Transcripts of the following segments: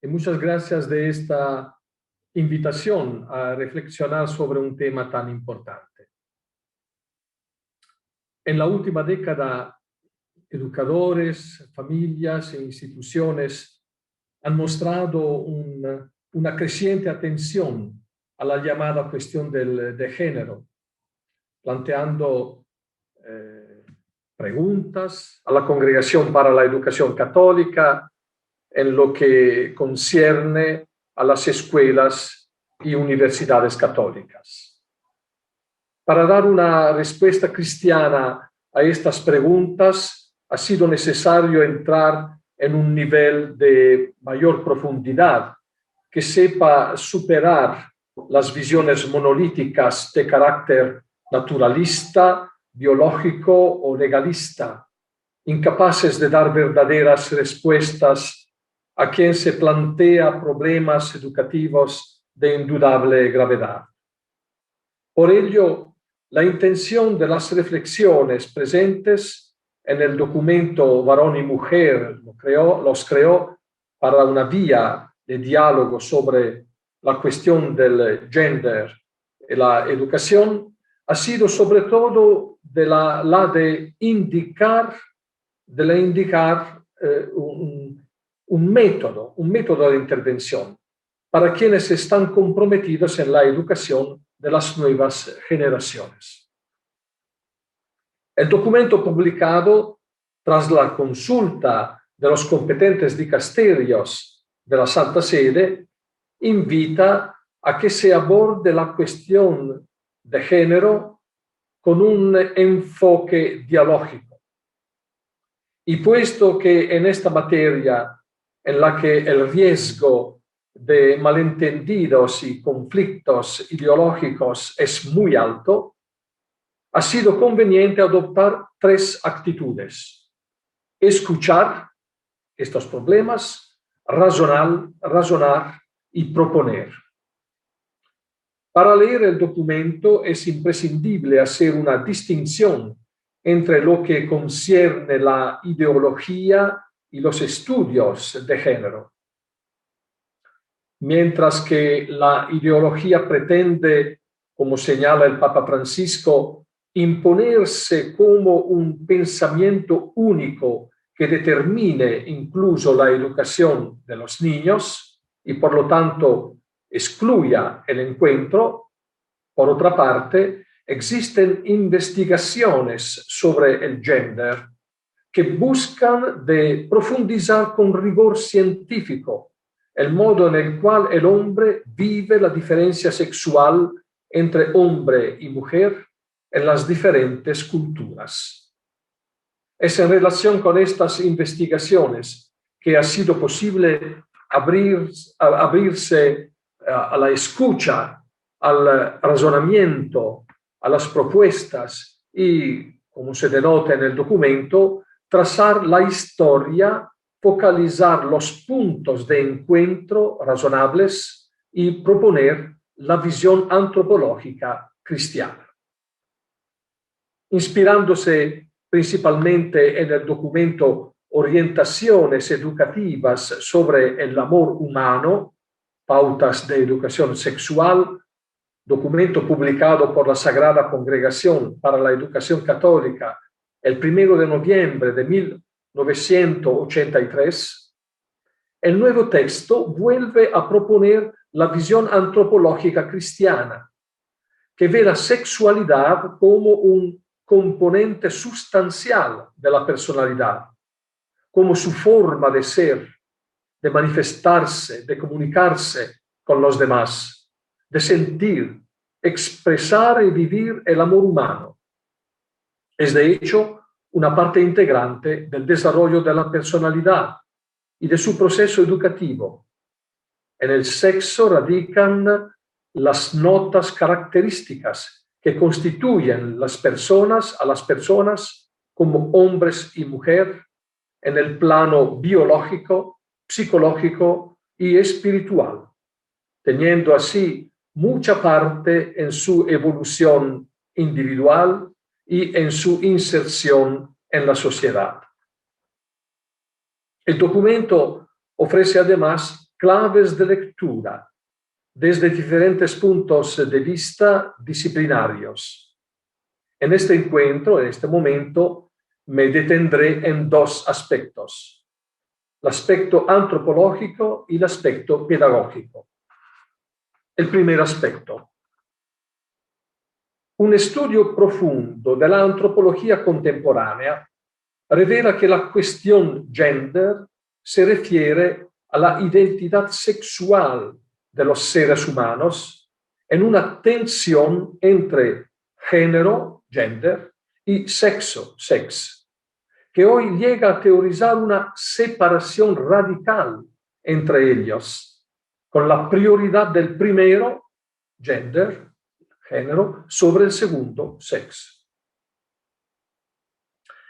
muchas gracias de esta invitación a reflexionar sobre un tema tan importante. En la última década, educadores, familias e instituciones han mostrado una creciente atención a la llamada cuestión de género, planteando preguntas a la Congregación para la Educación Católica en lo que concierne a las escuelas y universidades católicas. Para dar una respuesta cristiana a estas preguntas, ha sido necesario entrar en un nivel de mayor profundidad que sepa superar las visiones monolíticas de carácter naturalista, biológico o legalista, incapaces de dar verdaderas respuestas a quien se plantea problemas educativos de indudable gravedad. Por ello, la intención de las reflexiones presentes en el documento Varón y Mujer los creó para una vía de diálogo sobre la cuestión del gender y la educación, ha sido sobre todo de indicar un método de intervención para quienes están comprometidos en la educación de las nuevas generaciones. El documento publicado tras la consulta de los competentes dicasterios de la Santa Sede invita a que se aborde la cuestión de género con un enfoque dialógico. Y puesto que en esta materia en la que el riesgo de malentendidos y conflictos ideológicos es muy alto, ha sido conveniente adoptar tres actitudes: escuchar estos problemas, razonar y proponer. Para leer el documento es imprescindible hacer una distinción entre lo que concierne la ideología y los estudios de género. Mientras que la ideología pretende, como señala el Papa Francisco, imponerse como un pensamiento único que determine incluso la educación de los niños y por lo tanto excluya el encuentro, por otra parte, existen investigaciones sobre el gender que buscan de profundizar con rigor científico el modo en el cual el hombre vive la diferencia sexual entre hombre y mujer en las diferentes culturas. Es en relación con estas investigaciones que ha sido posible abrirse a la escucha, al razonamiento, a las propuestas y, como se denota en el documento, trazar la historia, focalizar los puntos de encuentro razonables y proponer la visión antropológica cristiana. Inspirándose principalmente en el documento Orientaciones educativas sobre el amor humano, pautas de educación sexual, documento publicado por la Sagrada Congregación para la Educación Católica el 1 de noviembre de 1983, el nuevo texto vuelve a proponer la visión antropológica cristiana, que ve la sexualidad como un componente sustancial de la personalidad, como su forma de ser, de manifestarse, de comunicarse con los demás, de sentir, expresar y vivir el amor humano. Es de hecho una parte integrante del desarrollo de la personalidad y de su proceso educativo. En el sexo radican las notas características que constituyen a las personas como hombres y mujer en el plano biológico, psicológico y espiritual, teniendo así mucha parte en su evolución individual y en su inserción en la sociedad. El documento ofrece además claves de lectura desde diferentes puntos de vista disciplinarios. En este encuentro, en este momento, me detendré en dos aspectos: el aspecto antropológico y el aspecto pedagógico. El primer aspecto. Un estudio profundo de la antropología contemporánea revela que la cuestión gender se refiere a la identidad sexual de los seres humanos en una tensión entre género, gender, y sexo, sex, que hoy llega a teorizar una separación radical entre ellos, con la prioridad del primero, gender, género, sobre el segundo, sex.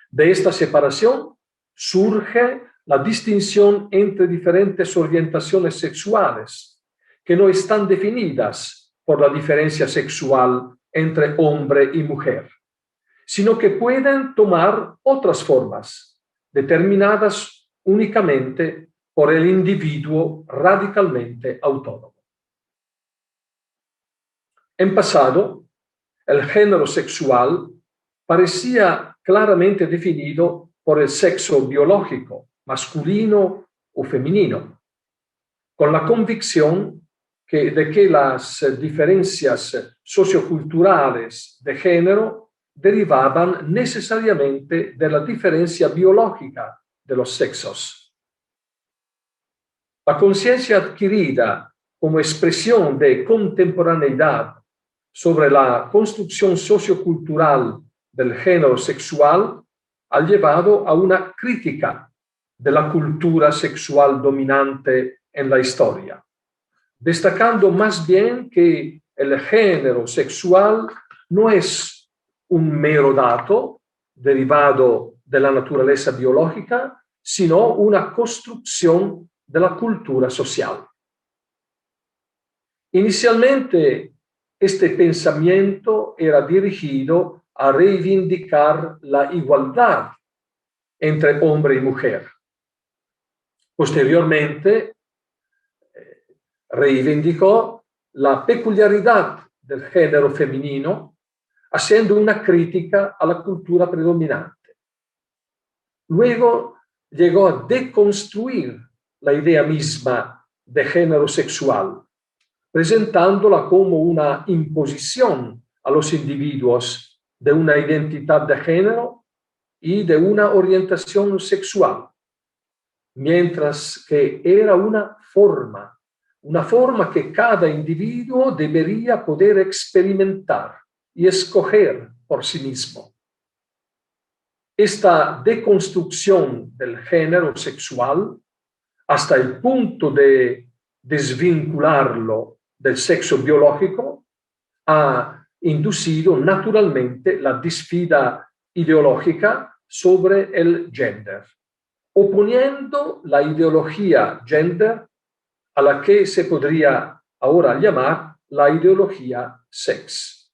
De esta separación surge la distinción entre diferentes orientaciones sexuales, que no están definidas por la diferencia sexual entre hombre y mujer, sino que pueden tomar otras formas, determinadas únicamente por el individuo radicalmente autónomo. En pasado, el género sexual parecía claramente definido por el sexo biológico, masculino o femenino, con la convicción de que las diferencias socioculturales de género derivaban necesariamente de la diferencia biológica de los sexos. La conciencia adquirida como expresión de contemporaneidad sobre la construcción sociocultural del género sexual ha llevado a una crítica de la cultura sexual dominante en la historia, destacando más bien que el género sexual no es un mero dato derivado de la naturaleza biológica, sino una construcción de la cultura social. Inicialmente, este pensamiento era dirigido a reivindicar la igualdad entre hombre y mujer. Posteriormente, reivindicó la peculiaridad del género femenino, haciendo una crítica a la cultura predominante. Luego llegó a deconstruir la idea misma de género sexual, presentándola como una imposición a los individuos de una identidad de género y de una orientación sexual, mientras que era una forma que cada individuo debería poder experimentar y escoger por sí mismo. Esta deconstrucción del género sexual, hasta el punto de desvincularlo del sexo biológico, ha inducido naturalmente la disfida ideológica sobre el gender, oponiendo la ideología gender a la que se podría ahora llamar la ideología sex.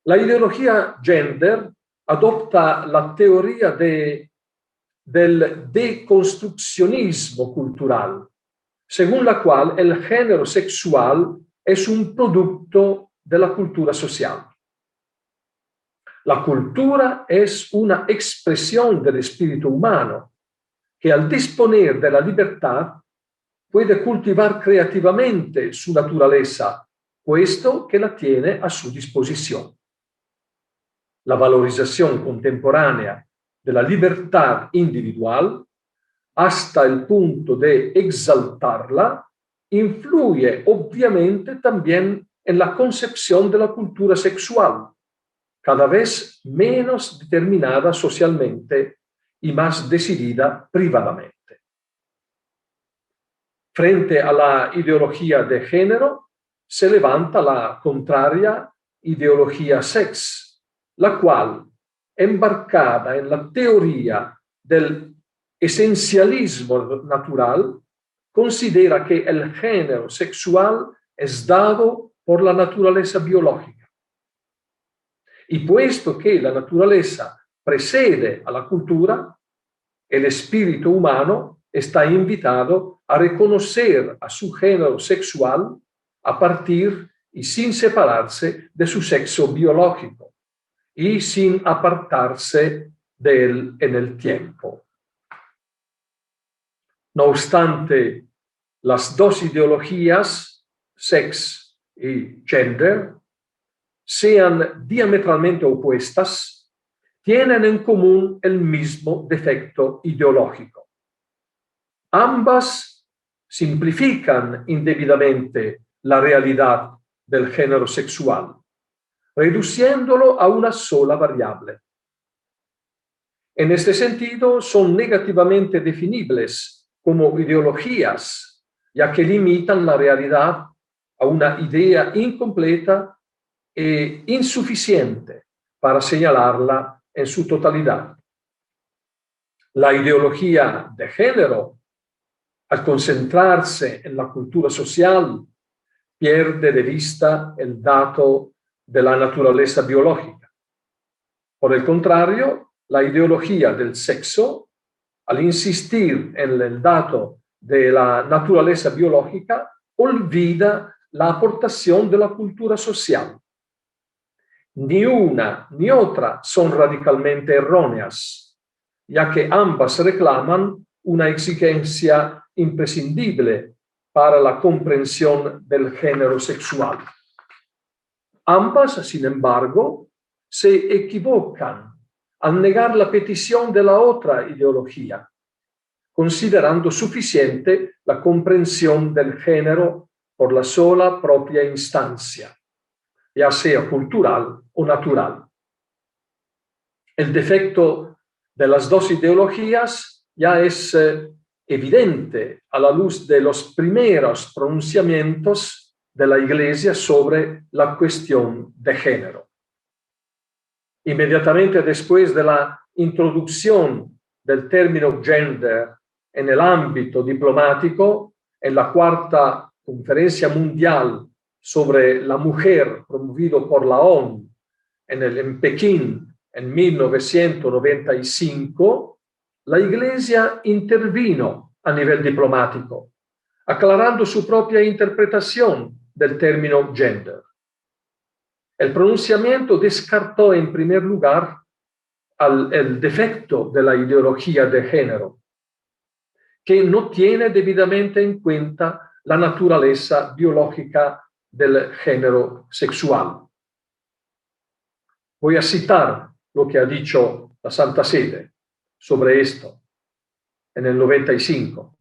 La ideología gender adopta la teoría del deconstruccionismo cultural, según la cual el género sexual es un producto de la cultura social. La cultura es una expresión del espíritu humano que, al disponer de la libertad, puede cultivar creativamente su naturaleza, puesto que la tiene a su disposición. La valorización contemporánea de la libertad individual, hasta el punto de exaltarla, influye obviamente también en la concepción de la cultura sexual, cada vez menos determinada socialmente y más decidida privadamente. Frente a la ideología de género, se levanta la contraria ideología sex, la cual, embarcada en la teoría del esencialismo natural, considera que el género sexual es dado por la naturaleza biológica. Y puesto que la naturaleza precede a la cultura, el espíritu humano está invitado a reconocer a su género sexual a partir y sin separarse de su sexo biológico y sin apartarse de él en el tiempo. No obstante, las dos ideologías, sex y gender, sean diametralmente opuestas, tienen en común el mismo defecto ideológico. Ambas simplifican indebidamente la realidad del género sexual, reduciéndolo a una sola variable. En este sentido, son negativamente definibles como ideologías, ya que limitan la realidad a una idea incompleta e insuficiente para señalarla en su totalidad. La ideología de género, al concentrarse en la cultura social, pierde de vista el dato de la naturaleza biológica. Por el contrario, la ideología del sexo, al insistir en el dato de la naturaleza biológica, olvida la aportación de la cultura social. Ni una ni otra son radicalmente erróneas, ya que ambas reclaman una exigencia imprescindible para la comprensión del género sexual. Ambas, sin embargo, se equivocan al negar la petición de la otra ideología, considerando suficiente la comprensión del género por la sola propia instancia, ya sea cultural o natural. El defecto de las dos ideologías ya es evidente a la luz de los primeros pronunciamientos de la Iglesia sobre la cuestión de género. Inmediatamente después de la introducción del término gender en el ámbito diplomático, en la Cuarta Conferencia Mundial sobre la Mujer, promovido por la ONU en Pekín en 1995, la Iglesia intervino a nivel diplomático, aclarando su propia interpretación del término gender. El pronunciamiento descartó en primer lugar el defecto de la ideología de género, que no tiene debidamente en cuenta la naturaleza biológica del género sexual. Voy a citar lo que ha dicho la Santa Sede sobre esto en el 95.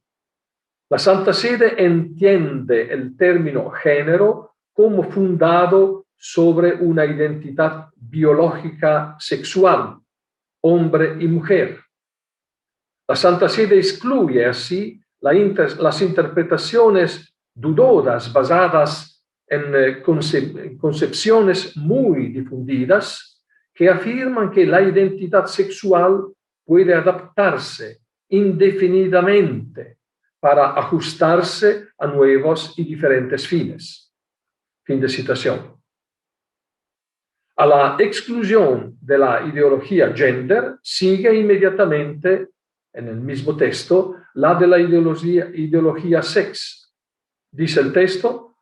La Santa Sede entiende el término género como fundado sobre una identidad biológica sexual, hombre y mujer. La Santa Sede excluye así las interpretaciones dudosas basadas en concepciones muy difundidas que afirman que la identidad sexual puede adaptarse indefinidamente para ajustarse a nuevos y diferentes fines. Fin de citación. A la exclusión de la ideología gender sigue inmediatamente en el mismo texto la de la ideología sex. Dice el texto: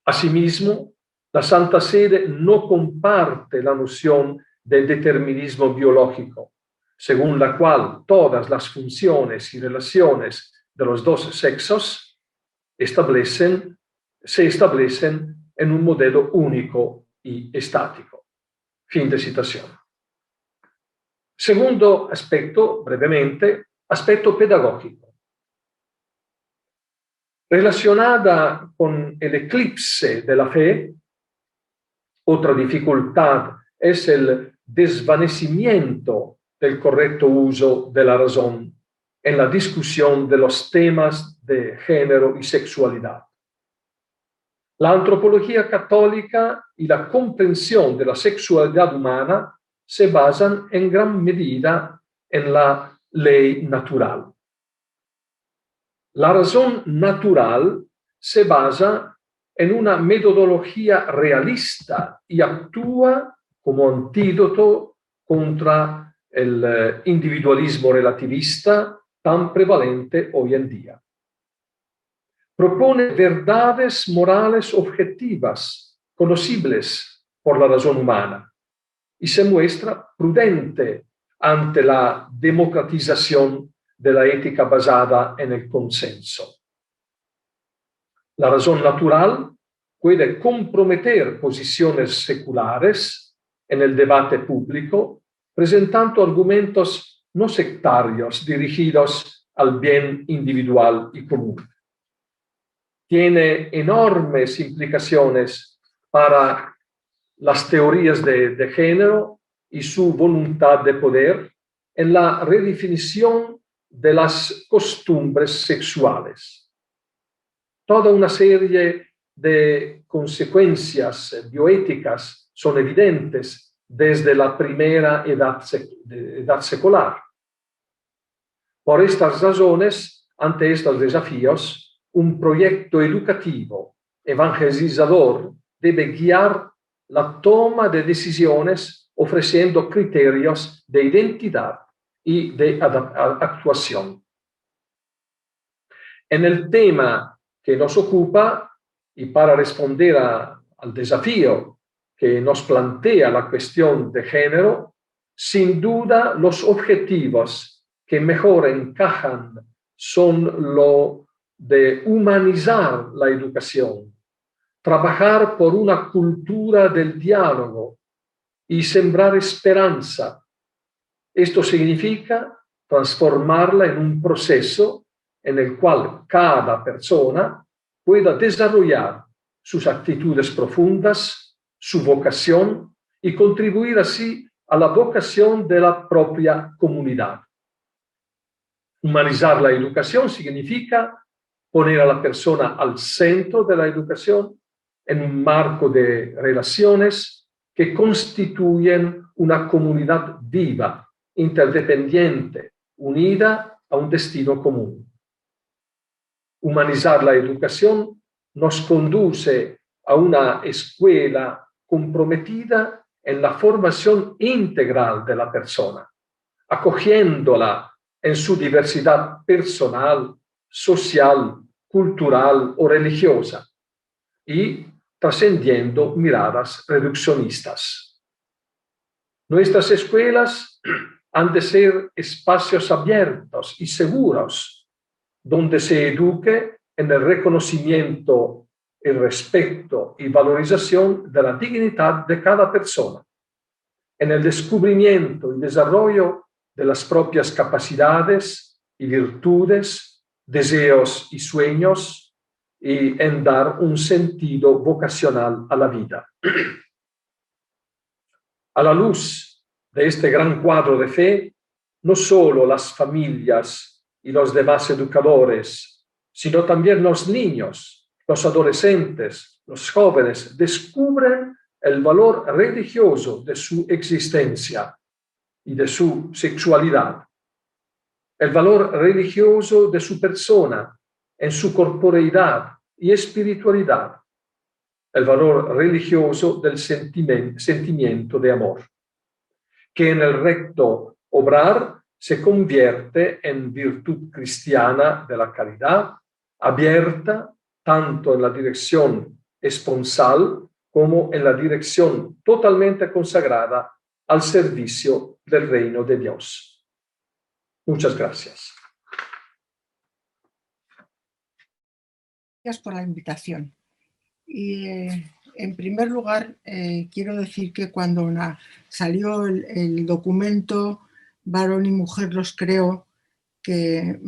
asimismo, la Santa Sede no comparte la noción del determinismo biológico, según la cual todas las funciones y relaciones de los dos sexos se establecen en un modelo único y estático. Fin de citación. Segundo aspecto, brevemente, aspecto pedagógico. Relacionada con el eclipse de la fe, otra dificultad es el desvanecimiento del correcto uso de la razón en la discusión de los temas de género y sexualidad. La antropología católica y la comprensión de la sexualidad humana se basan en gran medida en la ley natural. La razón natural se basa en una metodología realista y actúa como antídoto contra el individualismo relativista, tan prevalente hoy en día. Propone verdades morales objetivas, conocibles por la razón humana, y se muestra prudente ante la democratización de la ética basada en el consenso. La razón natural puede comprometer posiciones seculares en el debate público, presentando argumentos no sectarios dirigidos al bien individual y común. Tiene enormes implicaciones para las teorías de género y su voluntad de poder en la redefinición de las costumbres sexuales. Toda una serie de consecuencias bioéticas son evidentes desde la primera edad secular. Por estas razones, ante estos desafíos, un proyecto educativo evangelizador debe guiar la toma de decisiones ofreciendo criterios de identidad y de actuación. En el tema que nos ocupa, y para responder al desafío que nos plantea la cuestión de género, sin duda los objetivos que mejor encajan son lo de humanizar la educación, trabajar por una cultura del diálogo y sembrar esperanza. Esto significa transformarla en un proceso en el cual cada persona pueda desarrollar sus actitudes profundas, su vocación y contribuir así a la vocación de la propia comunidad. Humanizar la educación significa poner a la persona al centro de la educación en un marco de relaciones que constituyen una comunidad viva, interdependiente, unida a un destino común. Humanizar la educación nos conduce a una escuela comprometida en la formación integral de la persona, acogiéndola en su diversidad personal, social, cultural o religiosa, y trascendiendo miradas reduccionistas. Nuestras escuelas han de ser espacios abiertos y seguros, donde se eduque en el reconocimiento, el respeto y valorización de la dignidad de cada persona, en el descubrimiento y desarrollo de las propias capacidades y virtudes, deseos y sueños, y en dar un sentido vocacional a la vida. A la luz de este gran cuadro de fe, no solo las familias y los demás educadores, sino también los niños, los adolescentes, los jóvenes, descubren el valor religioso de su existencia y de su sexualidad, el valor religioso de su persona en su corporeidad y espiritualidad, el valor religioso del sentimiento de amor, que en el recto obrar se convierte en virtud cristiana de la caridad, abierta tanto en la dirección esponsal como en la dirección totalmente consagrada al servicio del reino de Dios. Muchas gracias. Gracias por la invitación. Y en primer lugar, quiero decir que cuando salió el documento Varón y Mujer los creó, que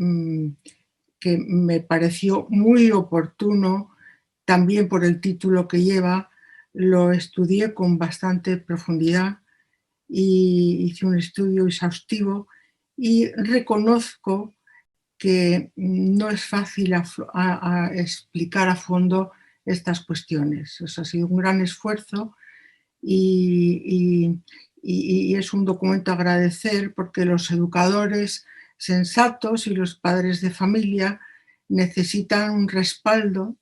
me pareció muy oportuno, también por el título que lleva, lo estudié con bastante profundidad y hice un estudio exhaustivo y reconozco que no es fácil explicar a fondo estas cuestiones. Eso ha sido un gran esfuerzo y es un documento a agradecer porque los educadores sensatos y los padres de familia necesitan un respaldo,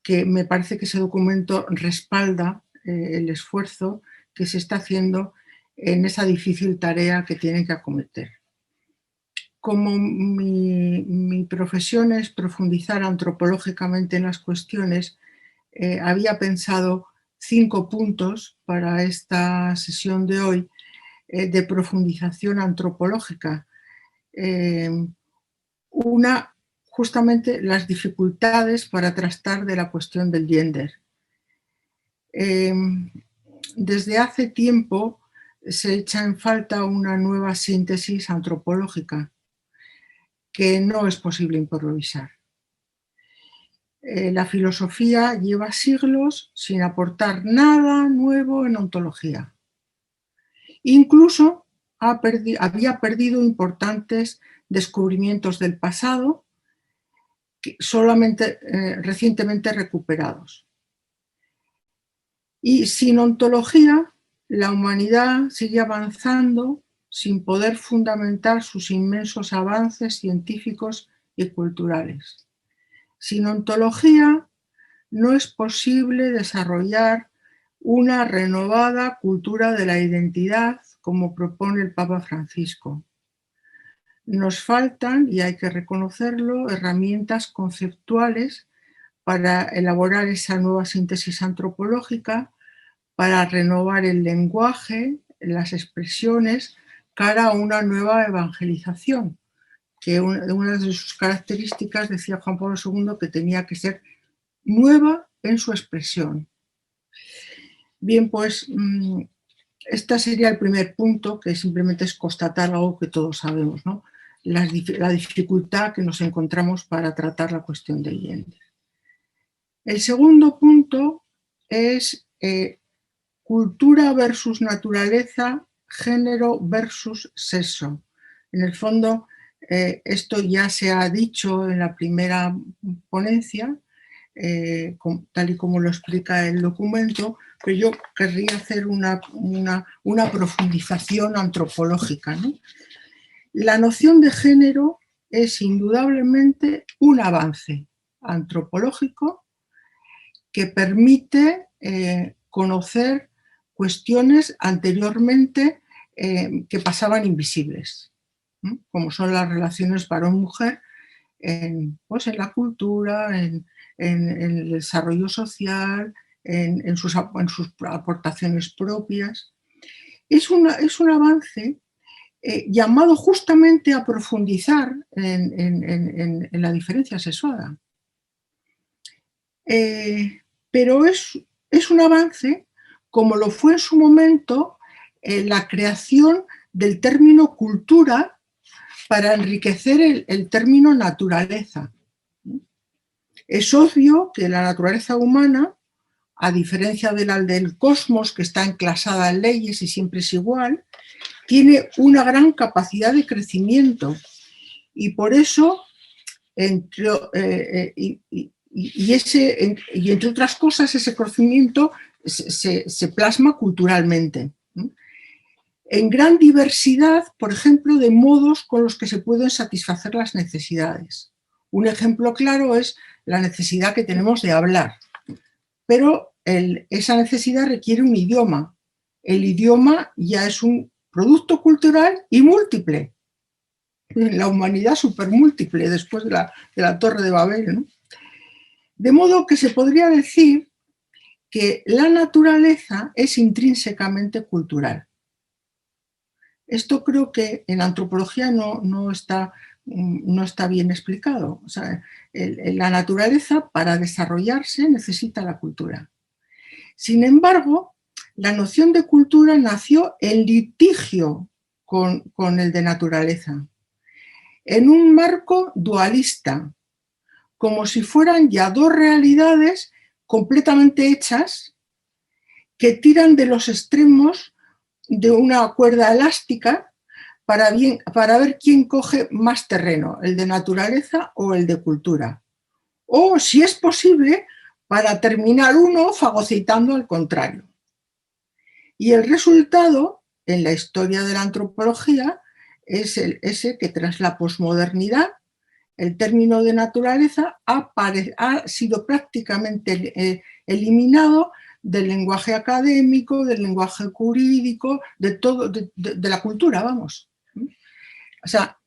que me parece que ese documento respalda el esfuerzo que se está haciendo en esa difícil tarea que tienen que acometer. como mi profesión es profundizar antropológicamente en las cuestiones, había pensado 5 puntos para esta sesión de hoy de profundización antropológica. Una, justamente las dificultades para tratar de la cuestión del gender. Desde hace tiempo se echa en falta una nueva síntesis antropológica que no es posible improvisar. La filosofía lleva siglos sin aportar nada nuevo en ontología. Incluso había perdido importantes descubrimientos del pasado solamente recientemente recuperados. Y sin ontología, la humanidad sigue avanzando sin poder fundamentar sus inmensos avances científicos y culturales. Sin ontología no es posible desarrollar una renovada cultura de la identidad, como propone el Papa Francisco. Nos faltan, y hay que reconocerlo, herramientas conceptuales para elaborar esa nueva síntesis antropológica, para renovar el lenguaje, las expresiones, cara a una nueva evangelización, que una de sus características, decía Juan Pablo II, que tenía que ser nueva en su expresión. Bien, pues este sería el primer punto, que simplemente es constatar algo que todos sabemos, ¿no? La dificultad que nos encontramos para tratar la cuestión del gender. El segundo punto es cultura versus naturaleza, género versus sexo. En el fondo, esto ya se ha dicho en la primera ponencia, tal y como lo explica el documento, pero yo querría hacer una profundización antropológica, ¿no? La noción de género es indudablemente un avance antropológico que permite conocer cuestiones anteriormente que pasaban invisibles, ¿no? Como son las relaciones varón-mujer pues en la cultura, en el desarrollo social, en sus aportaciones propias. Es un avance llamado justamente a profundizar en la diferencia sexuada. Pero es un avance como lo fue en su momento la creación del término cultura para enriquecer el término naturaleza. Es obvio que la naturaleza humana, a diferencia de la del cosmos, que está enclasada en leyes y siempre es igual, tiene una gran capacidad de crecimiento y por eso, entre otras cosas, ese crecimiento se plasma culturalmente. En gran diversidad, por ejemplo, de modos con los que se pueden satisfacer las necesidades. Un ejemplo claro es la necesidad que tenemos de hablar, pero esa necesidad requiere un idioma. El idioma ya es un producto cultural y múltiple. La humanidad supermúltiple después de la Torre de Babel, ¿no? De modo que se podría decir que la naturaleza es intrínsecamente cultural. Esto creo que en antropología no está bien explicado. O sea, la naturaleza, para desarrollarse, necesita la cultura. Sin embargo, la noción de cultura nació en litigio con el de naturaleza, en un marco dualista, como si fueran ya dos realidades completamente hechas que tiran de los extremos de una cuerda elástica para ver quién coge más terreno, el de naturaleza o el de cultura. O, si es posible, para terminar uno fagocitando al contrario. Y el resultado, en la historia de la antropología, es ese que tras la posmodernidad, el término de naturaleza ha sido prácticamente eliminado del lenguaje académico, del lenguaje jurídico, de la cultura, vamos. O sea,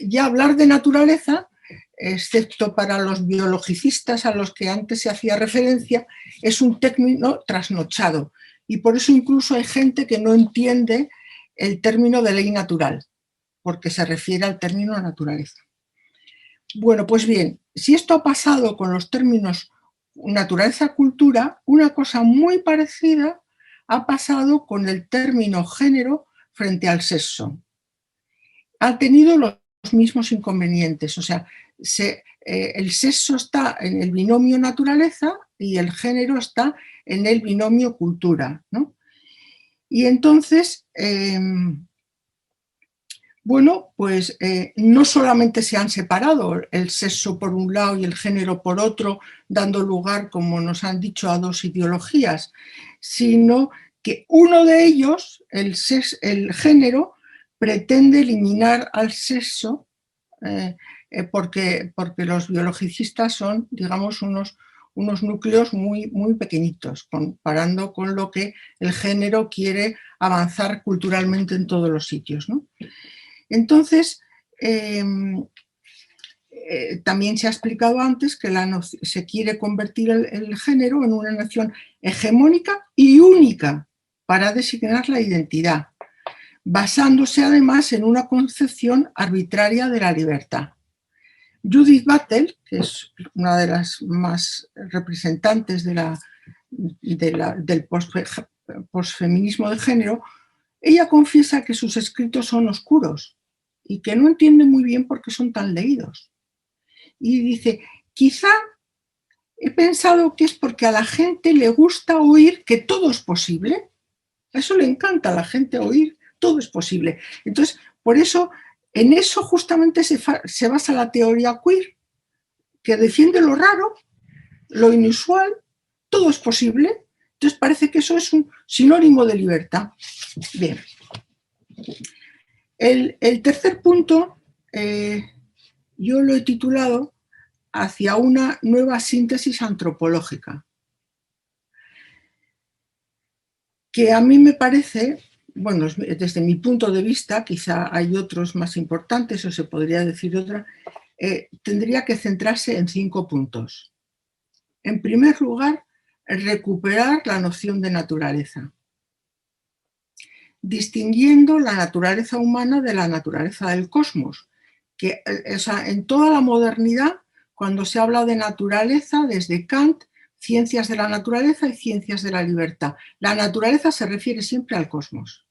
ya hablar de naturaleza, excepto para los biologicistas a los que antes se hacía referencia, es un término trasnochado. Y por eso incluso hay gente que no entiende el término de ley natural, porque se refiere al término naturaleza. Bueno, pues bien, si esto ha pasado con los términos naturaleza-cultura, una cosa muy parecida ha pasado con el término género frente al sexo. Ha tenido los mismos inconvenientes, o sea, el sexo está en el binomio naturaleza y el género está en el binomio cultura, ¿no? Y entonces, bueno, pues no solamente se han separado el sexo por un lado y el género por otro, dando lugar, como nos han dicho, a dos ideologías, sino que uno de ellos, el género, pretende eliminar al sexo porque los biologicistas son, digamos, unos núcleos muy, muy pequeñitos, comparando con lo que el género quiere avanzar culturalmente en todos los sitios, ¿no? Entonces, también se ha explicado antes que se quiere convertir el género en una noción hegemónica y única para designar la identidad, basándose además en una concepción arbitraria de la libertad. Judith Butler, que es una de las más representantes del posfeminismo de género, ella confiesa que sus escritos son oscuros y que no entiende muy bien por qué son tan leídos. Y dice, quizá he pensado que es porque a la gente le gusta oír que todo es posible. A eso le encanta a la gente oír, todo es posible. Entonces, por eso, en eso justamente se basa la teoría queer, que defiende lo raro, lo inusual, todo es posible. Entonces parece que eso es un sinónimo de libertad. Bien. El tercer punto yo lo he titulado Hacia una nueva síntesis antropológica, que a mí me parece, bueno, desde mi punto de vista, quizá hay otros más importantes o se podría decir otra, tendría que centrarse en 5 puntos. En primer lugar, recuperar la noción de naturaleza, distinguiendo la naturaleza humana de la naturaleza del cosmos, que o sea, en toda la modernidad, cuando se habla de naturaleza, desde Kant, ciencias de la naturaleza y ciencias de la libertad. La naturaleza se refiere siempre al cosmos.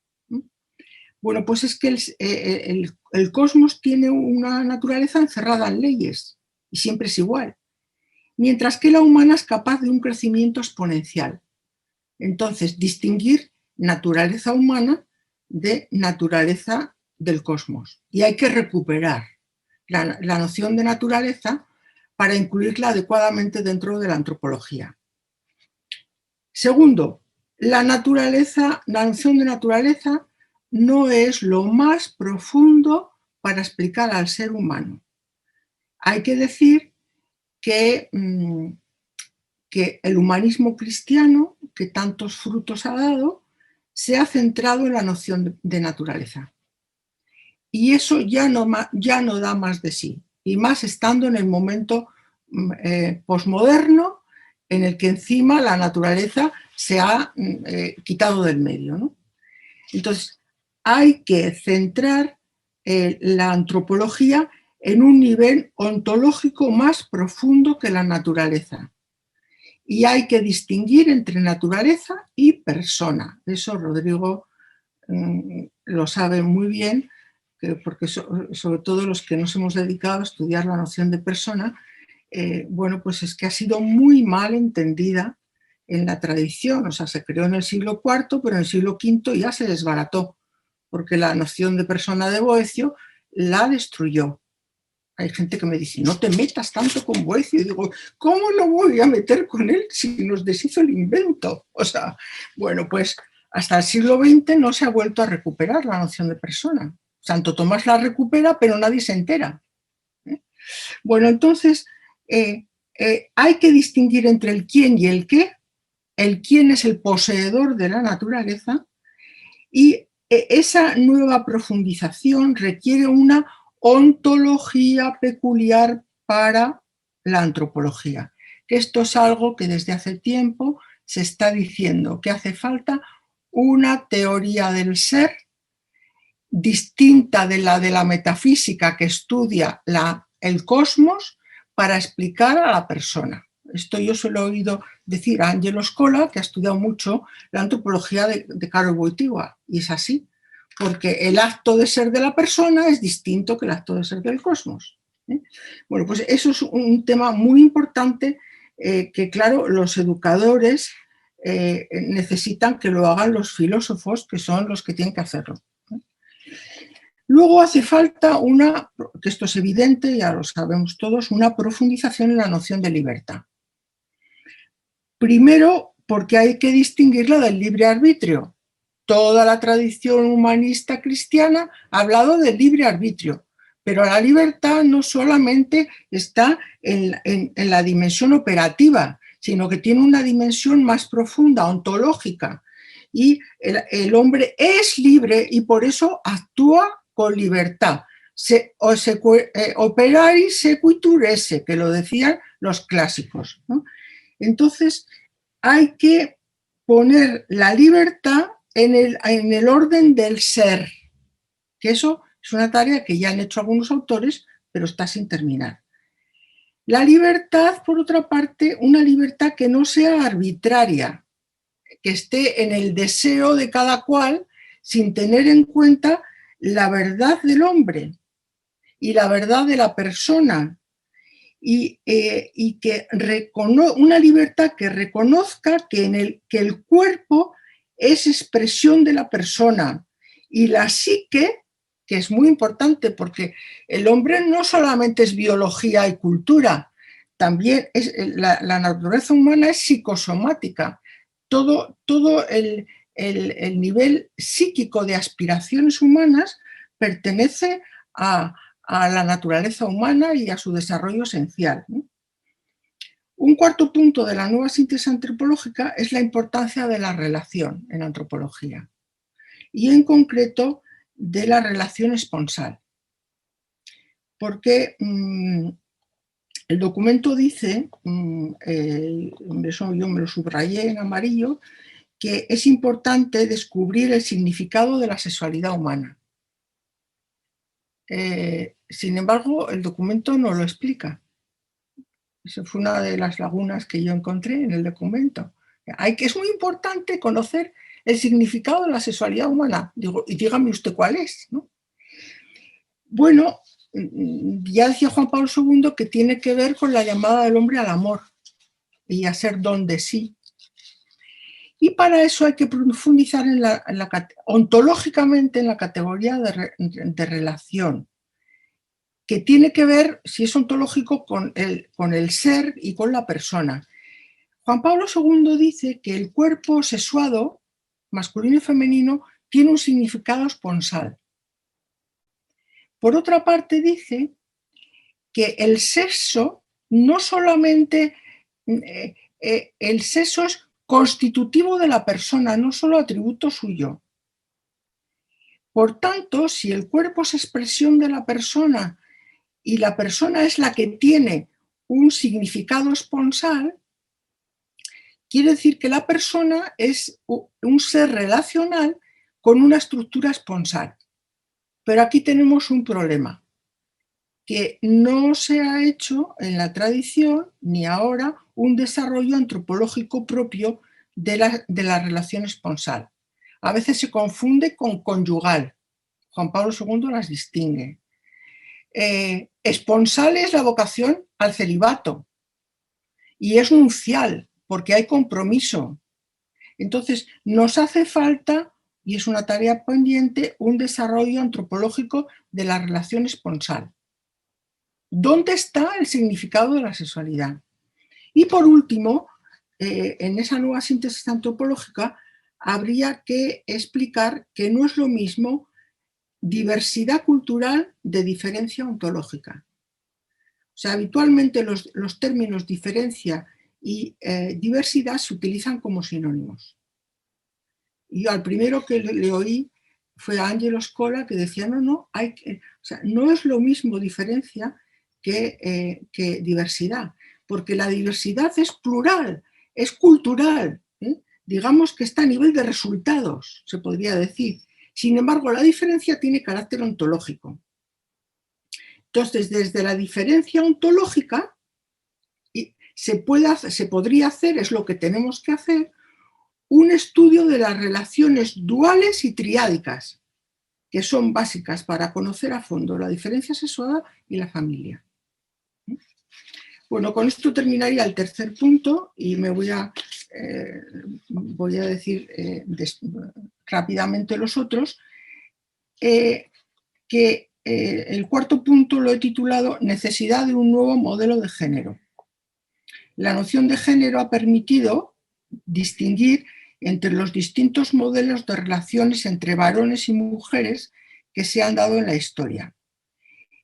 Bueno, pues es que el cosmos tiene una naturaleza encerrada en leyes y siempre es igual, mientras que la humana es capaz de un crecimiento exponencial. Entonces, distinguir naturaleza humana de naturaleza del cosmos. Y hay que recuperar la noción de naturaleza para incluirla adecuadamente dentro de la antropología. Segundo, la noción de naturaleza no es lo más profundo para explicar al ser humano. Hay que decir que el humanismo cristiano, que tantos frutos ha dado, se ha centrado en la noción de naturaleza. Y eso ya no da más de sí, y más estando en el momento posmoderno en el que encima la naturaleza se ha quitado del medio, ¿no? Entonces, hay que centrar la antropología en un nivel ontológico más profundo que la naturaleza. Y hay que distinguir entre naturaleza y persona. Eso Rodrigo lo sabe muy bien, porque sobre todo los que nos hemos dedicado a estudiar la noción de persona, bueno, pues es que ha sido muy mal entendida en la tradición. O sea, se creó en el siglo IV, pero en el siglo V ya se desbarató, porque la noción de persona de Boecio la destruyó. Hay gente que me dice, no te metas tanto con Boecio. Y digo, ¿cómo no voy a meter con él si nos deshizo el invento? O sea, bueno, pues hasta el siglo XX no se ha vuelto a recuperar la noción de persona. Santo Tomás la recupera, pero nadie se entera. Bueno, entonces hay que distinguir entre el quién y el qué. El quién es el poseedor de la naturaleza y esa nueva profundización requiere una ontología peculiar para la antropología. Que esto es algo que desde hace tiempo se está diciendo, que hace falta una teoría del ser distinta de la metafísica que estudia el cosmos para explicar a la persona. Esto yo se lo he oído decir a Angelo Scola, que ha estudiado mucho la antropología de Karol Wojtyła, y es así, porque el acto de ser de la persona es distinto que el acto de ser del cosmos. Bueno, pues eso es un tema muy importante que, claro, los educadores necesitan que lo hagan los filósofos, que son los que tienen que hacerlo. Luego hace falta que esto es evidente, ya lo sabemos todos, una profundización en la noción de libertad. Primero, porque hay que distinguirla del libre arbitrio. Toda la tradición humanista cristiana ha hablado del libre arbitrio, pero la libertad no solamente está en la dimensión operativa, sino que tiene una dimensión más profunda, ontológica. Y el hombre es libre y por eso actúa con libertad. Operari sequitur esse, que lo decían los clásicos, ¿no? Entonces, hay que poner la libertad en el orden del ser, que eso es una tarea que ya han hecho algunos autores, pero está sin terminar. La libertad, por otra parte, una libertad que no sea arbitraria, que esté en el deseo de cada cual sin tener en cuenta la verdad del hombre y la verdad de la persona, y que una libertad que reconozca que el cuerpo es expresión de la persona y la psique, que es muy importante porque el hombre no solamente es biología y cultura, también la naturaleza humana es psicosomática. Todo el nivel psíquico de aspiraciones humanas pertenece a la naturaleza humana y a su desarrollo esencial, ¿no? Un cuarto punto de la nueva síntesis antropológica es la importancia de la relación en antropología y en concreto de la relación esponsal. Porque el documento dice, eso yo me lo subrayé en amarillo, que es importante descubrir el significado de la sexualidad humana. Sin embargo, el documento no lo explica. Esa fue una de las lagunas que yo encontré en el documento. Es muy importante conocer el significado de la sexualidad humana. Digo, y dígame usted cuál es, ¿no? Bueno, ya decía Juan Pablo II que tiene que ver con la llamada del hombre al amor y a ser don de sí. Y para eso hay que profundizar ontológicamente en la categoría de relación, que tiene que ver, si es ontológico, con el ser y con la persona. Juan Pablo II dice que el cuerpo sexuado, masculino y femenino, tiene un significado esponsal. Por otra parte, dice que el sexo no solamente, el sexo es constitutivo de la persona, no solo atributo suyo. Por tanto, si el cuerpo es expresión de la persona y la persona es la que tiene un significado esponsal, quiere decir que la persona es un ser relacional con una estructura esponsal. Pero aquí tenemos un problema, que no se ha hecho en la tradición ni ahora un desarrollo antropológico propio de la relación esponsal. A veces se confunde con conyugal. Juan Pablo II las distingue. Esponsal es la vocación al celibato y es nupcial porque hay compromiso. Entonces, nos hace falta, y es una tarea pendiente, un desarrollo antropológico de la relación esponsal. ¿Dónde está el significado de la sexualidad? Y por último, en esa nueva síntesis antropológica habría que explicar que no es lo mismo diversidad cultural de diferencia ontológica. O sea, habitualmente los términos diferencia y diversidad se utilizan como sinónimos. Y yo al primero que le oí fue Angelo Scola, que decía, no, o sea, no es lo mismo diferencia que diversidad, porque la diversidad es plural, es cultural, digamos que está a nivel de resultados, se podría decir. Sin embargo, la diferencia tiene carácter ontológico. Entonces, desde la diferencia ontológica, se podría hacer, es lo que tenemos que hacer, un estudio de las relaciones duales y triádicas, que son básicas para conocer a fondo la diferencia sexual y la familia. Bueno, con esto terminaría el tercer punto y me voy a decir rápidamente los otros, que el cuarto punto lo he titulado Necesidad de un nuevo modelo de género. La noción de género ha permitido distinguir entre los distintos modelos de relaciones entre varones y mujeres que se han dado en la historia.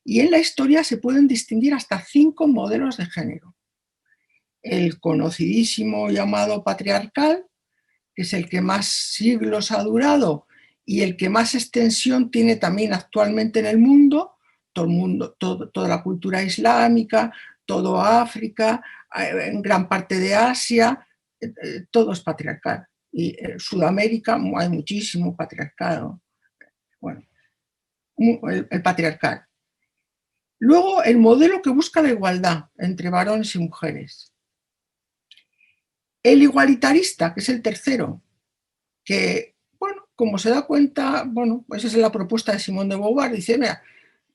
Y en la historia se pueden distinguir hasta 5 modelos de género. El conocidísimo llamado patriarcal, que es el que más siglos ha durado y el que más extensión tiene también actualmente en el mundo, toda la cultura islámica, todo África, en gran parte de Asia, todo es patriarcal. Y en Sudamérica hay muchísimo patriarcado. Bueno, el patriarcal. Luego, el modelo que busca la igualdad entre varones y mujeres. El igualitarista, que es el tercero, que, bueno, como se da cuenta, bueno, pues esa es la propuesta de Simone de Beauvoir, dice, mira,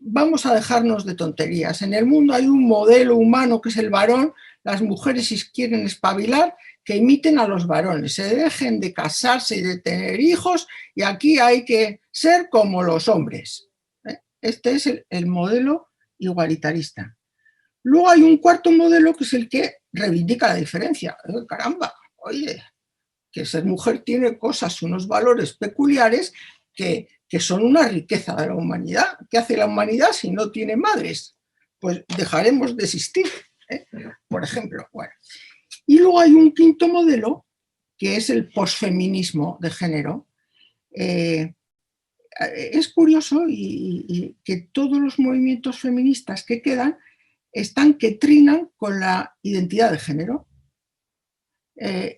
vamos a dejarnos de tonterías. En el mundo hay un modelo humano que es el varón, las mujeres si quieren espabilar, que imiten a los varones, se dejen de casarse y de tener hijos y aquí hay que ser como los hombres. Este es el modelo igualitarista. Luego hay un cuarto modelo que es el que reivindica la diferencia. Caramba, oye, que ser mujer tiene cosas, unos valores peculiares que son una riqueza de la humanidad. ¿Qué hace la humanidad si no tiene madres? Pues dejaremos de existir, por ejemplo. Bueno. Y luego hay un quinto modelo, que es el posfeminismo de género. Es curioso y que todos los movimientos feministas que quedan que trinan con la identidad de género.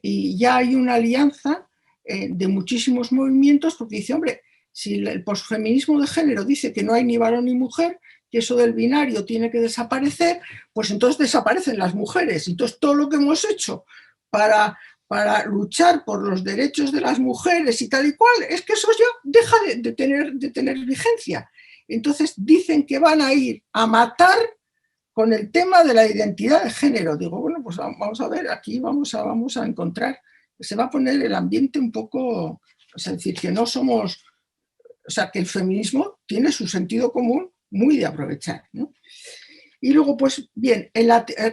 Y ya hay una alianza de muchísimos movimientos porque dice, hombre, si el posfeminismo de género dice que no hay ni varón ni mujer, que eso del binario tiene que desaparecer, pues entonces desaparecen las mujeres. Entonces todo lo que hemos hecho para luchar por los derechos de las mujeres y tal y cual, es que eso ya deja de tener vigencia. Entonces dicen que van a ir a matar con el tema de la identidad de género. Digo, bueno, pues vamos a ver, aquí vamos a encontrar, se va a poner el ambiente un poco, es decir, que no somos, o sea, que el feminismo tiene su sentido común muy de aprovechar, ¿no? Y luego, pues bien,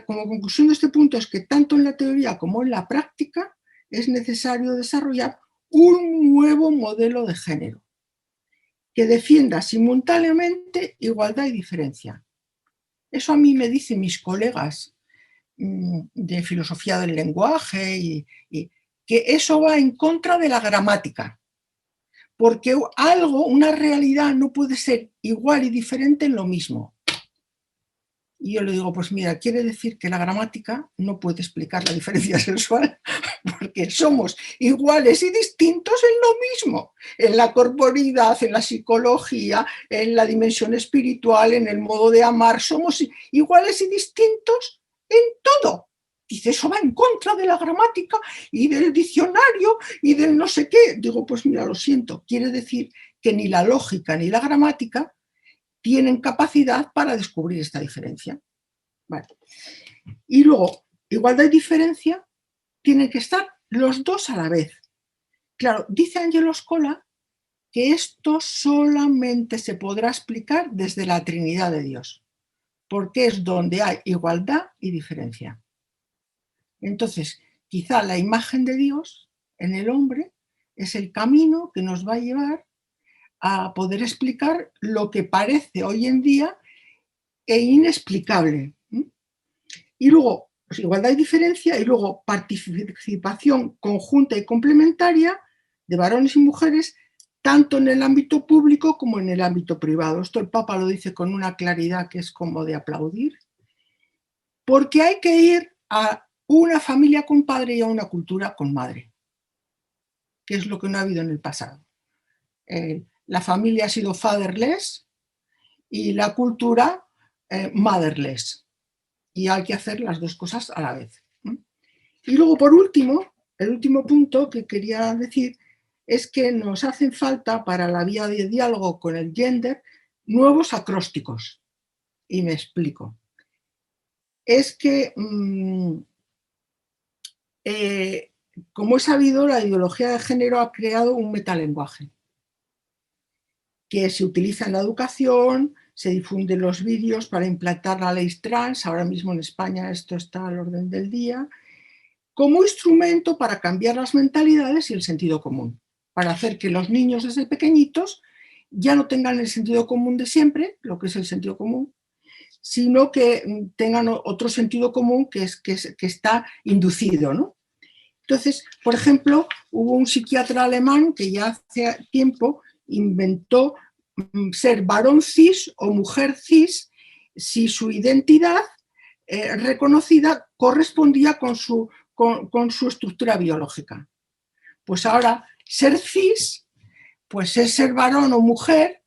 como conclusión de este punto es que tanto en la teoría como en la práctica es necesario desarrollar un nuevo modelo de género que defienda simultáneamente igualdad y diferencia. Eso a mí me dicen mis colegas de filosofía del lenguaje y que eso va en contra de la gramática, porque una realidad no puede ser igual y diferente en lo mismo. Y yo le digo, pues mira, quiere decir que la gramática no puede explicar la diferencia sexual porque somos iguales y distintos en lo mismo, en la corporeidad, en la psicología, en la dimensión espiritual, en el modo de amar, somos iguales y distintos en todo. Dice, eso va en contra de la gramática y del diccionario y del no sé qué. Digo, pues mira, lo siento, quiere decir que ni la lógica ni la gramática tienen capacidad para descubrir esta diferencia. Vale. Y luego, igualdad y diferencia tienen que estar los dos a la vez. Claro, dice Angelo Scola que esto solamente se podrá explicar desde la Trinidad de Dios, porque es donde hay igualdad y diferencia. Entonces, quizá la imagen de Dios en el hombre es el camino que nos va a llevar a poder explicar lo que parece hoy en día inexplicable. Y luego, pues, igualdad y diferencia, y luego participación conjunta y complementaria de varones y mujeres, tanto en el ámbito público como en el ámbito privado. Esto el Papa lo dice con una claridad que es como de aplaudir, porque hay que ir a una familia con padre y a una cultura con madre, que es lo que no ha habido en el pasado. La familia ha sido fatherless y la cultura motherless, y hay que hacer las dos cosas a la vez. Y luego, por último, el último punto que quería decir es que nos hacen falta para la vía de diálogo con el gender nuevos acrósticos. Y me explico. Es que, como he sabido, la ideología de género ha creado un metalenguaje que se utiliza en la educación, se difunden los vídeos para implantar la ley trans. Ahora mismo en España esto está al orden del día, como instrumento para cambiar las mentalidades y el sentido común, para hacer que los niños desde pequeñitos ya no tengan el sentido común de siempre, lo que es el sentido común, sino que tengan otro sentido común que está inducido, ¿no? Entonces, por ejemplo, hubo un psiquiatra alemán que ya hace tiempo inventó ser varón cis o mujer cis si su identidad reconocida correspondía con su estructura biológica. Pues ahora, ser cis, pues es ser varón o mujer,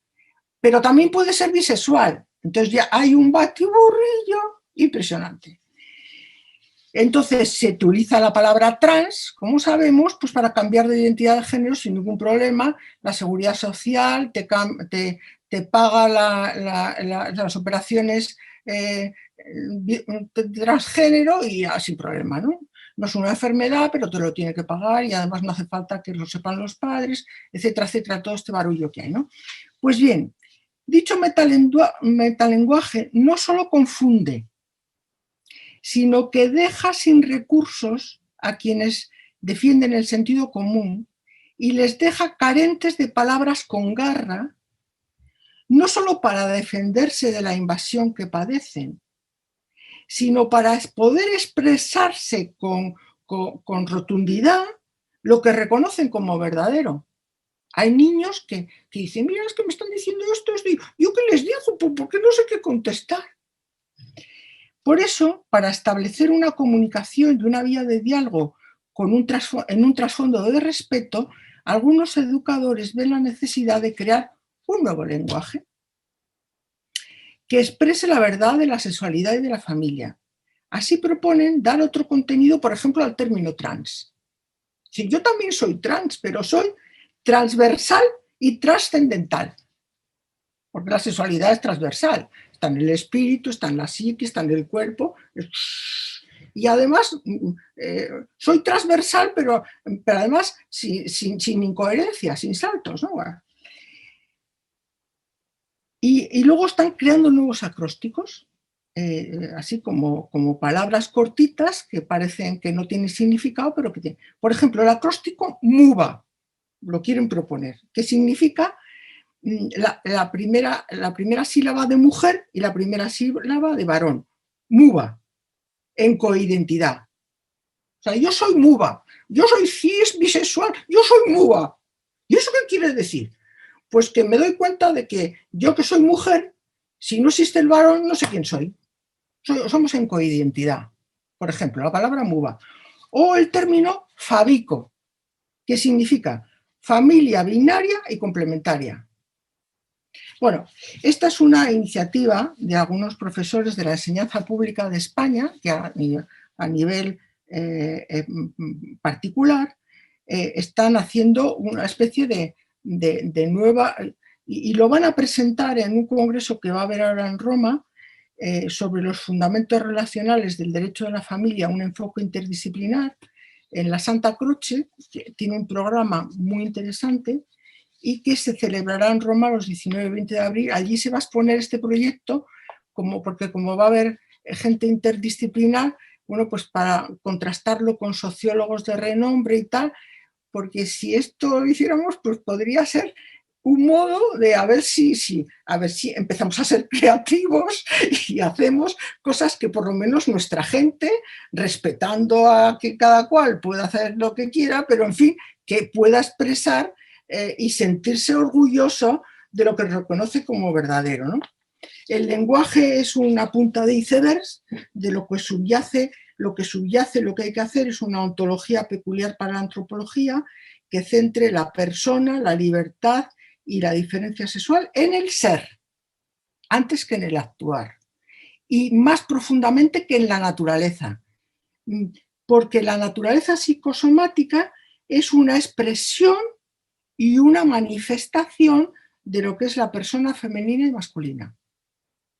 pero también puede ser bisexual. Entonces ya hay un batiburrillo impresionante. Entonces se utiliza la palabra trans, como sabemos, pues para cambiar de identidad de género sin ningún problema. La seguridad social te paga las operaciones transgénero y ya sin problema, ¿no? No es una enfermedad, pero te lo tiene que pagar y además no hace falta que lo sepan los padres, etcétera, etcétera, todo este barullo que hay, ¿no? Pues bien, dicho metalenguaje no solo confunde, sino que deja sin recursos a quienes defienden el sentido común y les deja carentes de palabras con garra, no solo para defenderse de la invasión que padecen, sino para poder expresarse con rotundidad lo que reconocen como verdadero. Hay niños que dicen, mira, es que me están diciendo esto, ¿yo qué les digo? ¿Por qué no sé qué contestar? Por eso, para establecer una comunicación y una vía de diálogo en un trasfondo de respeto, algunos educadores ven la necesidad de crear un nuevo lenguaje que exprese la verdad de la sexualidad y de la familia. Así proponen dar otro contenido, por ejemplo, al término trans. Sí, yo también soy trans, pero soy transversal y trascendental, porque la sexualidad es transversal, está en el espíritu, está en la psique, está en el cuerpo, y además soy transversal, pero además sin incoherencia, sin saltos, ¿no? Y luego están creando nuevos acrósticos, así como palabras cortitas que parecen que no tienen significado, pero que tienen. Por ejemplo, el acróstico MUVA, lo quieren proponer, que significa la primera sílaba de mujer y la primera sílaba de varón. MUVA, en coidentidad. O sea, yo soy MUVA, yo soy cis, bisexual, yo soy MUVA. ¿Y eso qué quiere decir? Pues que me doy cuenta de que yo que soy mujer, si no existe el varón, no sé quién soy. Somos en coidentidad. Por ejemplo, la palabra MUVA. O el término FABICO, que significa familia binaria y complementaria. Bueno, esta es una iniciativa de algunos profesores de la enseñanza pública de España que a nivel particular están haciendo una especie de nueva, y lo van a presentar en un congreso que va a haber ahora en Roma sobre los fundamentos relacionales del derecho de la familia, un enfoque interdisciplinar, en la Santa Croce, que tiene un programa muy interesante y que se celebrará en Roma los 19 y 20 de abril. Allí se va a exponer este proyecto, porque como va a haber gente interdisciplinar, bueno, pues para contrastarlo con sociólogos de renombre y tal, porque si esto lo hiciéramos, pues podría ser un modo de a ver si empezamos a ser creativos y hacemos cosas que por lo menos nuestra gente, respetando a que cada cual pueda hacer lo que quiera, pero en fin, que pueda expresar y sentirse orgulloso de lo que reconoce como verdadero, ¿no? El lenguaje es una punta de iceberg de lo que subyace. Lo que hay que hacer es una ontología peculiar para la antropología que centre la persona, la libertad y la diferencia sexual en el ser, antes que en el actuar, y más profundamente que en la naturaleza, porque la naturaleza psicosomática es una expresión y una manifestación de lo que es la persona femenina y masculina.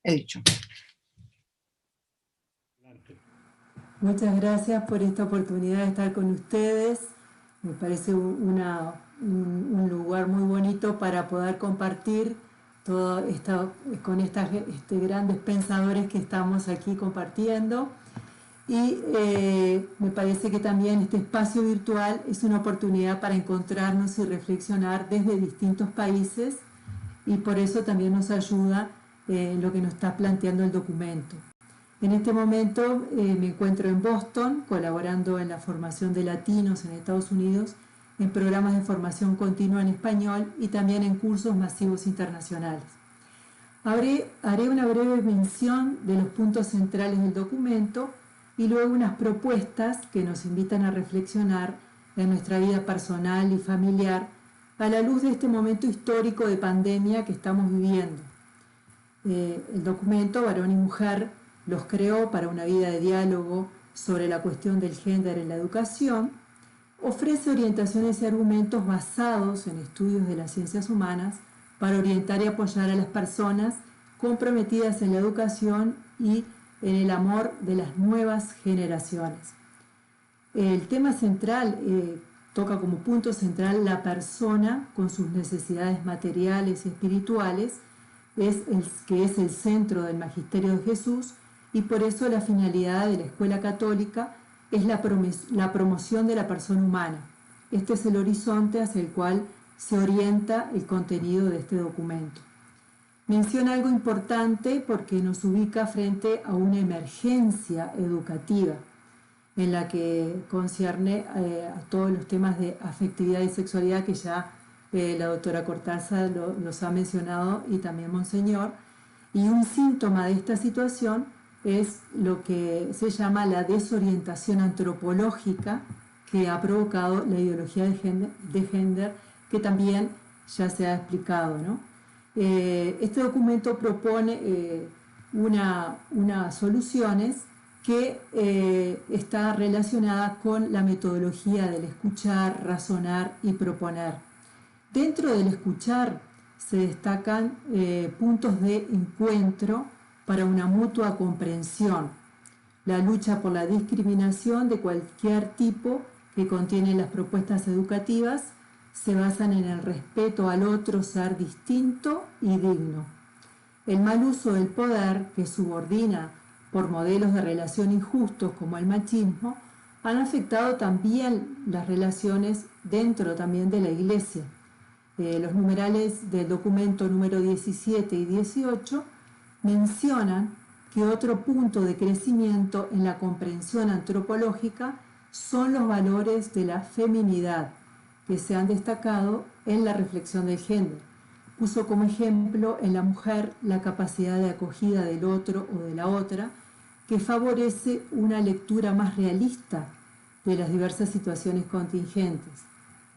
He dicho. Muchas gracias por esta oportunidad de estar con ustedes. Me parece un lugar muy bonito para poder compartir todo esto con estos grandes pensadores que estamos aquí compartiendo. Y me parece que también este espacio virtual es una oportunidad para encontrarnos y reflexionar desde distintos países, y por eso también nos ayuda lo que nos está planteando el documento. En este momento me encuentro en Boston, colaborando en la formación de latinos en Estados Unidos, en programas de formación continua en español y también en cursos masivos internacionales. Haré una breve mención de los puntos centrales del documento y luego unas propuestas que nos invitan a reflexionar en nuestra vida personal y familiar a la luz de este momento histórico de pandemia que estamos viviendo. El documento Varón y Mujer los creó para una vida de diálogo sobre la cuestión del género en la educación. Ofrece orientaciones y argumentos basados en estudios de las ciencias humanas para orientar y apoyar a las personas comprometidas en la educación y en el amor de las nuevas generaciones. El tema central toca como punto central la persona con sus necesidades materiales y espirituales, que es el centro del magisterio de Jesús, y por eso la finalidad de la Escuela Católica es la promoción de la persona humana. Este es el horizonte hacia el cual se orienta el contenido de este documento. Menciona algo importante porque nos ubica frente a una emergencia educativa en la que concierne a todos los temas de afectividad y sexualidad que ya la doctora Cortázar los ha mencionado y también Monseñor. Y un síntoma de esta situación es lo que se llama la desorientación antropológica que ha provocado la ideología de género, que también ya se ha explicado, ¿no? Este documento propone unas soluciones que está relacionada con la metodología del escuchar, razonar y proponer. Dentro del escuchar se destacan puntos de encuentro para una mutua comprensión, la lucha por la discriminación de cualquier tipo que contienen las propuestas educativas se basan en el respeto al otro ser distinto y digno. El mal uso del poder que subordina por modelos de relación injustos como el machismo han afectado también las relaciones dentro también de la Iglesia. Los numerales del documento número 17 y 18 mencionan que otro punto de crecimiento en la comprensión antropológica son los valores de la feminidad que se han destacado en la reflexión del género. Puso como ejemplo en la mujer la capacidad de acogida del otro o de la otra, que favorece una lectura más realista de las diversas situaciones contingentes.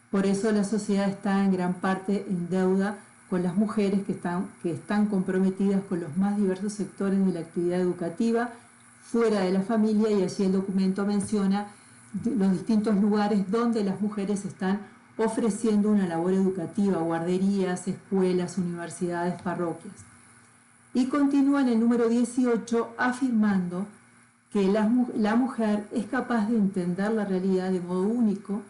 Por eso la sociedad está en gran parte en deuda con las mujeres que están comprometidas con los más diversos sectores de la actividad educativa fuera de la familia, y allí el documento menciona los distintos lugares donde las mujeres están ofreciendo una labor educativa: guarderías, escuelas, universidades, parroquias. Y continúa en el número 18 afirmando que la mujer es capaz de entender la realidad de modo único,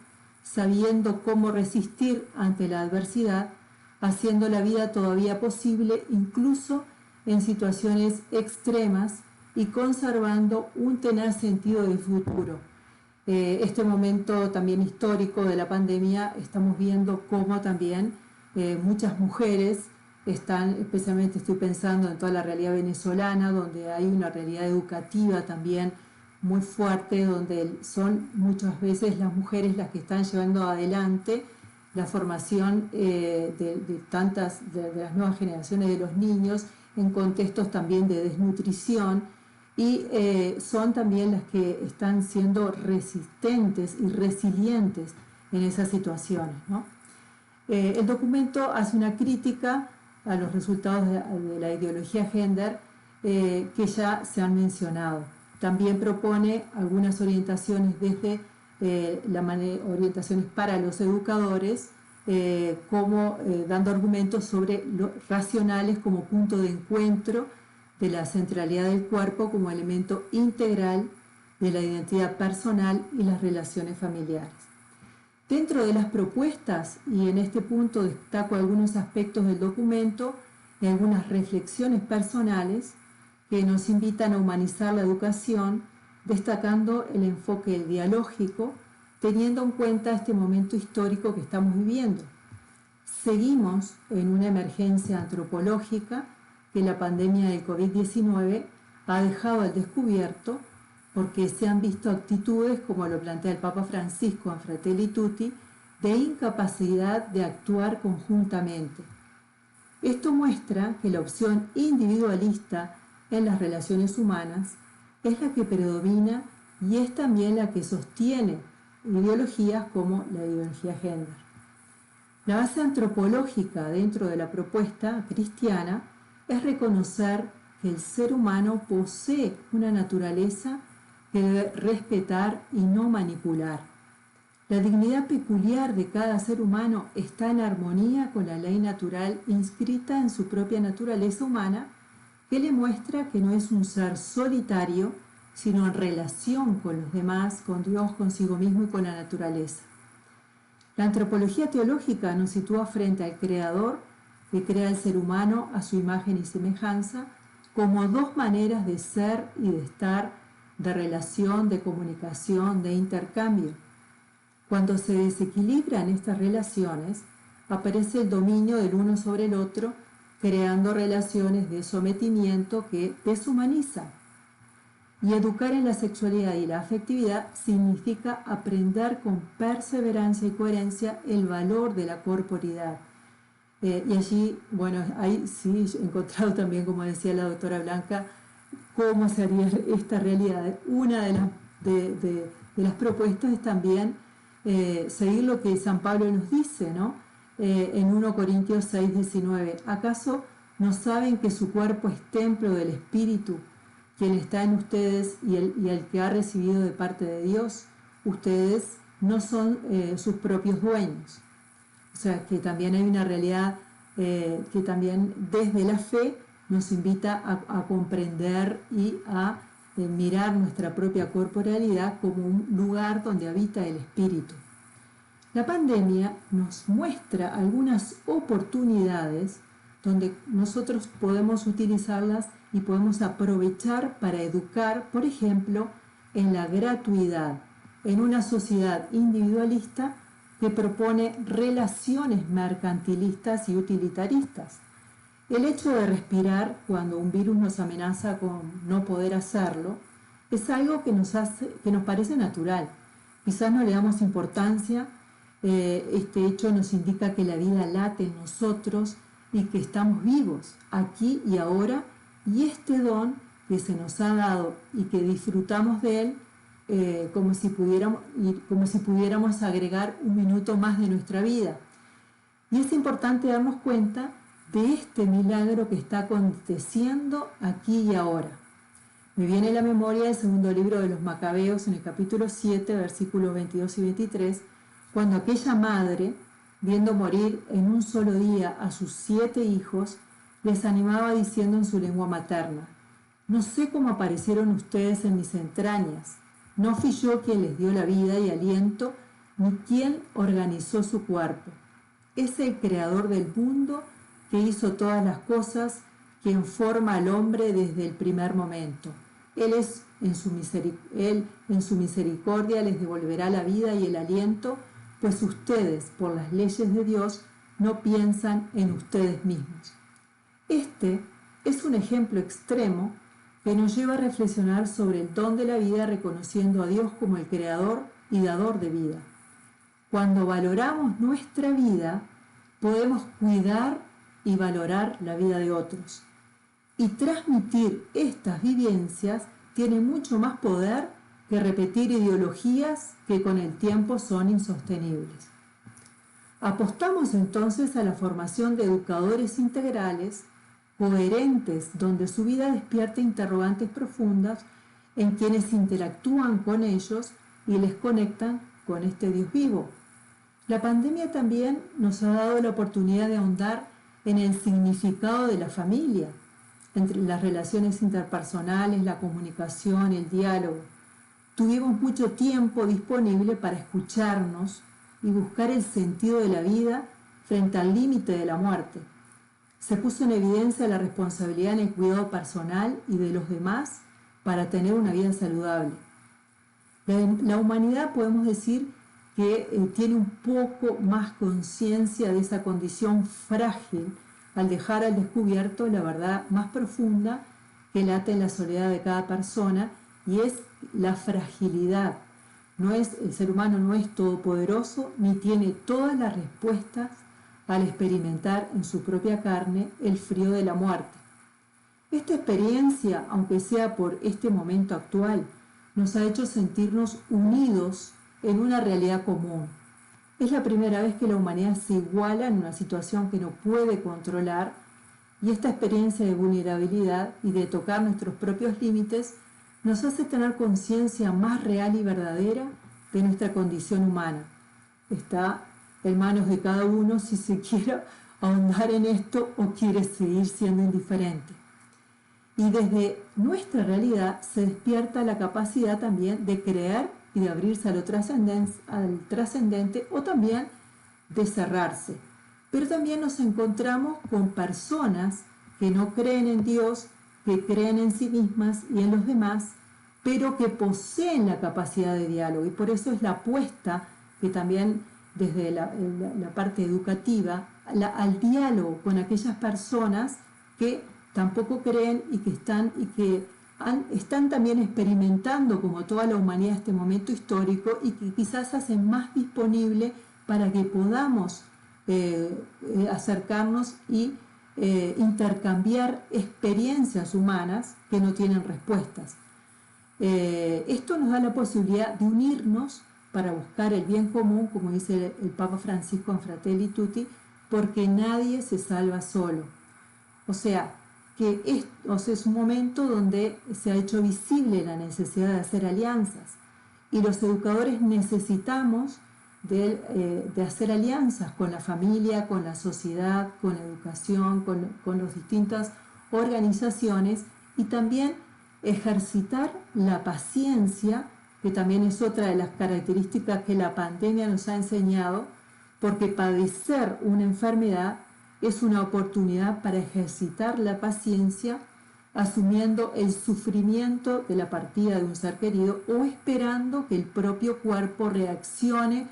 sabiendo cómo resistir ante la adversidad, haciendo la vida todavía posible incluso en situaciones extremas y conservando un tenaz sentido del futuro. Este momento también histórico de la pandemia, estamos viendo cómo también muchas mujeres están, especialmente estoy pensando en toda la realidad venezolana, donde hay una realidad educativa también muy fuerte, donde son muchas veces las mujeres las que están llevando adelante la formación de las nuevas generaciones de los niños en contextos también de desnutrición, y son también las que están siendo resistentes y resilientes en esas situaciones, ¿no? El documento hace una crítica a los resultados de la ideología gender que ya se han mencionado. También propone algunas orientaciones desde orientaciones para los educadores, como dando argumentos sobre lo racionales como punto de encuentro de la centralidad del cuerpo como elemento integral de la identidad personal y las relaciones familiares. Dentro de las propuestas, y en este punto destaco algunos aspectos del documento y algunas reflexiones personales que nos invitan a humanizar la educación, destacando el enfoque dialógico, teniendo en cuenta este momento histórico que estamos viviendo. Seguimos en una emergencia antropológica que la pandemia del COVID-19 ha dejado al descubierto, porque se han visto actitudes, como lo plantea el Papa Francisco en Fratelli Tutti, de incapacidad de actuar conjuntamente. Esto muestra que la opción individualista en las relaciones humanas es la que predomina y es también la que sostiene ideologías como la ideología gender. La base antropológica dentro de la propuesta cristiana es reconocer que el ser humano posee una naturaleza que debe respetar y no manipular. La dignidad peculiar de cada ser humano está en armonía con la ley natural inscrita en su propia naturaleza humana, que le muestra que no es un ser solitario, sino en relación con los demás, con Dios, consigo mismo y con la naturaleza. La antropología teológica nos sitúa frente al Creador, que crea al ser humano a su imagen y semejanza, como dos maneras de ser y de estar, de relación, de comunicación, de intercambio. Cuando se desequilibran estas relaciones, aparece el dominio del uno sobre el otro, creando relaciones de sometimiento que deshumanizan. Y educar en la sexualidad y la afectividad significa aprender con perseverancia y coherencia el valor de la corporidad. Y allí, bueno, ahí sí he encontrado también, como decía la doctora Blanca, cómo se haría esta realidad. Una de las propuestas es también seguir lo que San Pablo nos dice, ¿no? En 1 Corintios 6, 19. ¿Acaso no saben que su cuerpo es templo del Espíritu, quien está en ustedes y el que ha recibido de parte de Dios? Ustedes no son sus propios dueños. O sea, que también hay una realidad que también desde la fe nos invita a comprender y a mirar nuestra propia corporalidad como un lugar donde habita el Espíritu. La pandemia nos muestra algunas oportunidades donde nosotros podemos utilizarlas y podemos aprovechar para educar, por ejemplo, en la gratuidad, en una sociedad individualista que propone relaciones mercantilistas y utilitaristas. El hecho de respirar cuando un virus nos amenaza con no poder hacerlo es algo que nos parece natural. Quizás no le damos importancia, este hecho nos indica que la vida late en nosotros y que estamos vivos aquí y ahora, y este don que se nos ha dado y que disfrutamos de él, como si pudiéramos agregar un minuto más de nuestra vida. Y es importante darnos cuenta de este milagro que está aconteciendo aquí y ahora. Me viene a la memoria el segundo libro de los Macabeos, en el capítulo 7, versículos 22 y 23, cuando aquella madre, viendo morir en un solo día a sus 7 hijos, les animaba diciendo en su lengua materna: no sé cómo aparecieron ustedes en mis entrañas, no fui yo quien les dio la vida y aliento, ni quien organizó su cuerpo. Es el Creador del mundo que hizo todas las cosas, quien forma al hombre desde el primer momento. Él en su misericordia les devolverá la vida y el aliento, pues ustedes, por las leyes de Dios, no piensan en ustedes mismos. Este es un ejemplo extremo que nos lleva a reflexionar sobre el don de la vida, reconociendo a Dios como el creador y dador de vida. Cuando valoramos nuestra vida, podemos cuidar y valorar la vida de otros. Y transmitir estas vivencias tiene mucho más poder que repetir ideologías que con el tiempo son insostenibles. Apostamos entonces a la formación de educadores integrales, coherentes, donde su vida despierta interrogantes profundas en quienes interactúan con ellos y les conectan con este Dios vivo. La pandemia también nos ha dado la oportunidad de ahondar en el significado de la familia, entre las relaciones interpersonales, la comunicación, el diálogo. Tuvimos mucho tiempo disponible para escucharnos y buscar el sentido de la vida frente al límite de la muerte. Se puso en evidencia la responsabilidad en el cuidado personal y de los demás para tener una vida saludable. La humanidad, podemos decir, que tiene un poco más conciencia de esa condición frágil al dejar al descubierto la verdad más profunda que late en la soledad de cada persona, y es la fragilidad. El ser humano no es todopoderoso ni tiene todas las respuestas al experimentar en su propia carne el frío de la muerte. Esta experiencia, aunque sea por este momento actual, nos ha hecho sentirnos unidos en una realidad común. Es la primera vez que la humanidad se iguala en una situación que no puede controlar, y esta experiencia de vulnerabilidad y de tocar nuestros propios límites nos hace tener conciencia más real y verdadera de nuestra condición humana. Está en manos de cada uno si se quiere ahondar en esto o quiere seguir siendo indiferente. Y desde nuestra realidad se despierta la capacidad también de creer y de abrirse a lo trascendente, o también de cerrarse. Pero también nos encontramos con personas que no creen en Dios, que creen en sí mismas y en los demás, pero que poseen la capacidad de diálogo. Y por eso es la apuesta que también desde la parte educativa al diálogo con aquellas personas que tampoco creen y que están también experimentando, como toda la humanidad, este momento histórico, y que quizás hacen más disponible para que podamos acercarnos y intercambiar experiencias humanas que no tienen respuestas. Esto nos da la posibilidad de unirnos para buscar el bien común, como dice el Papa Francisco en Fratelli Tutti, porque nadie se salva solo. O sea, que es un momento donde se ha hecho visible la necesidad de hacer alianzas, y los educadores necesitamos de hacer alianzas con la familia, con la sociedad, con la educación, con las distintas organizaciones, y también ejercitar la paciencia, que también es otra de las características que la pandemia nos ha enseñado, porque padecer una enfermedad es una oportunidad para ejercitar la paciencia, asumiendo el sufrimiento de la partida de un ser querido o esperando que el propio cuerpo reaccione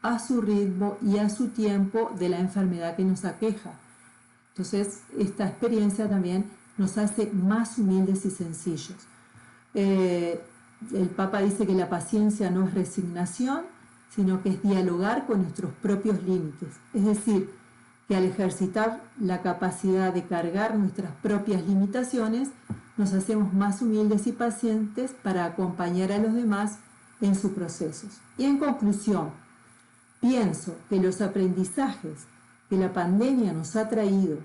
a su ritmo y a su tiempo de la enfermedad que nos aqueja. Entonces, esta experiencia también nos hace más humildes y sencillos. El Papa dice que la paciencia no es resignación, sino que es dialogar con nuestros propios límites. Es decir, que al ejercitar la capacidad de cargar nuestras propias limitaciones, nos hacemos más humildes y pacientes para acompañar a los demás en sus procesos. Y en conclusión, pienso que los aprendizajes que la pandemia nos ha traído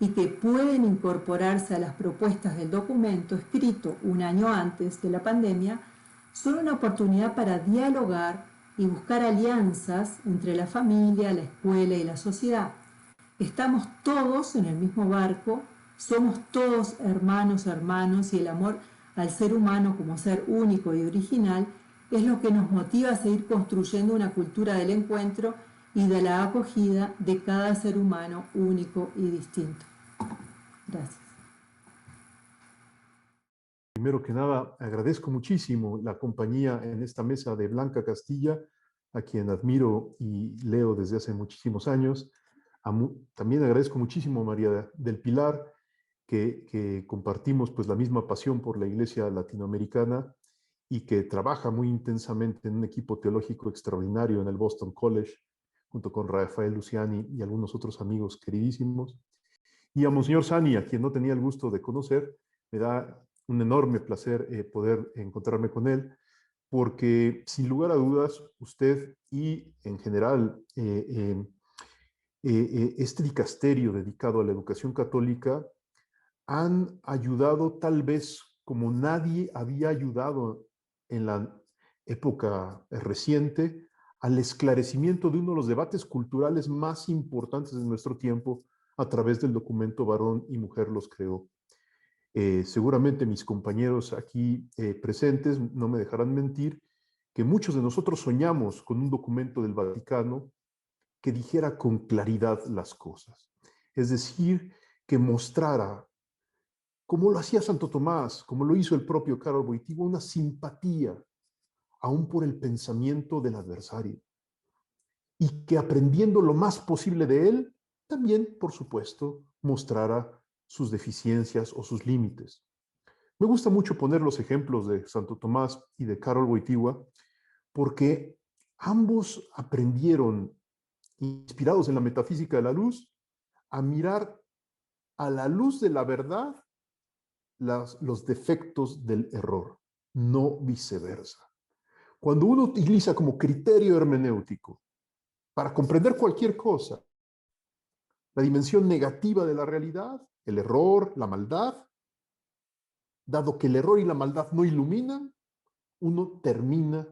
y que pueden incorporarse a las propuestas del documento escrito un año antes de la pandemia son una oportunidad para dialogar y buscar alianzas entre la familia, la escuela y la sociedad. Estamos todos en el mismo barco, somos todos hermanos, y el amor al ser humano como ser único y original es lo que nos motiva a seguir construyendo una cultura del encuentro y de la acogida de cada ser humano único y distinto. Gracias. Primero que nada, agradezco muchísimo la compañía en esta mesa de Blanca Castilla, a quien admiro y leo desde hace muchísimos años. También agradezco muchísimo a María del Pilar, que compartimos pues la misma pasión por la Iglesia latinoamericana, y que trabaja muy intensamente en un equipo teológico extraordinario en el Boston College, junto con Rafael Luciani y algunos otros amigos queridísimos. Y a Monseñor Sani, a quien no tenía el gusto de conocer, me da un enorme placer poder encontrarme con él, porque sin lugar a dudas, usted y en general este dicasterio dedicado a la educación católica han ayudado tal vez como nadie había ayudado en la época reciente al esclarecimiento de uno de los debates culturales más importantes de nuestro tiempo a través del documento Varón y Mujer los creó. Seguramente mis compañeros aquí presentes no me dejarán mentir que muchos de nosotros soñamos con un documento del Vaticano que dijera con claridad las cosas. Es decir, que mostrara, como lo hacía Santo Tomás, como lo hizo el propio Karol Wojtyła, una simpatía aún por el pensamiento del adversario. Y que aprendiendo lo más posible de él, también, por supuesto, mostrara sus deficiencias o sus límites. Me gusta mucho poner los ejemplos de Santo Tomás y de Karol Wojtyła porque ambos aprendieron, inspirados en la metafísica de la luz, a mirar a la luz de la verdad los defectos del error, no viceversa. Cuando uno utiliza como criterio hermenéutico para comprender cualquier cosa la dimensión negativa de la realidad, el error, la maldad, dado que el error y la maldad no iluminan, uno termina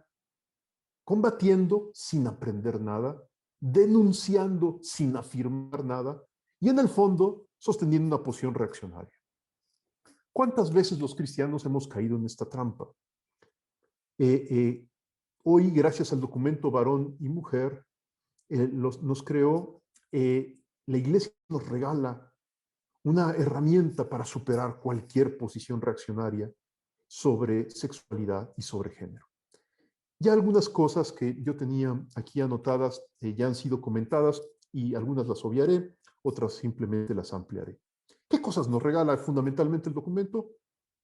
combatiendo sin aprender nada, denunciando sin afirmar nada y en el fondo sosteniendo una posición reaccionaria. ¿Cuántas veces los cristianos hemos caído en esta trampa? Hoy, gracias al documento Varón y Mujer, nos creó, la Iglesia nos regala una herramienta para superar cualquier posición reaccionaria sobre sexualidad y sobre género. Ya algunas cosas que yo tenía aquí anotadas ya han sido comentadas y algunas las obviaré, otras simplemente las ampliaré. ¿Qué cosas nos regala fundamentalmente el documento?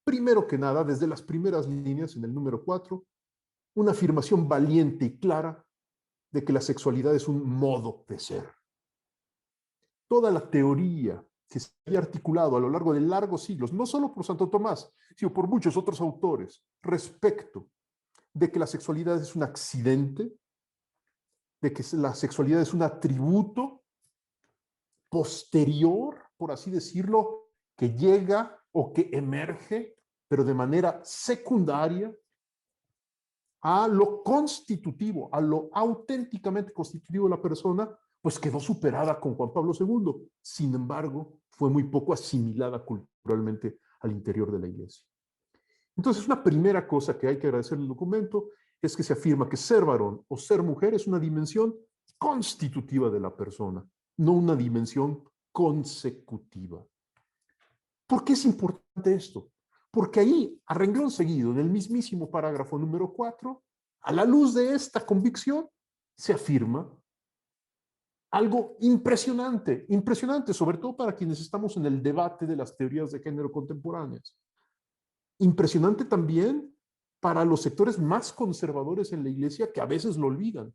Primero que nada, desde las primeras líneas, en el número 4, una afirmación valiente y clara de que la sexualidad es un modo de ser. Toda la teoría que se había articulado a lo largo de largos siglos, no solo por Santo Tomás, sino por muchos otros autores, respecto de que la sexualidad es un accidente, de que la sexualidad es un atributo posterior, por así decirlo, que llega o que emerge, pero de manera secundaria, a lo constitutivo, a lo auténticamente constitutivo de la persona, pues quedó superada con Juan Pablo II. Sin embargo, fue muy poco asimilada culturalmente al interior de la Iglesia. Entonces, una primera cosa que hay que agradecer al documento es que se afirma que ser varón o ser mujer es una dimensión constitutiva de la persona, no una dimensión consecutiva. ¿Por qué es importante esto? Porque ahí, a renglón seguido, en el mismísimo parágrafo número 4, a la luz de esta convicción, se afirma algo impresionante, impresionante, sobre todo para quienes estamos en el debate de las teorías de género contemporáneas. Impresionante también para los sectores más conservadores en la Iglesia que a veces lo olvidan.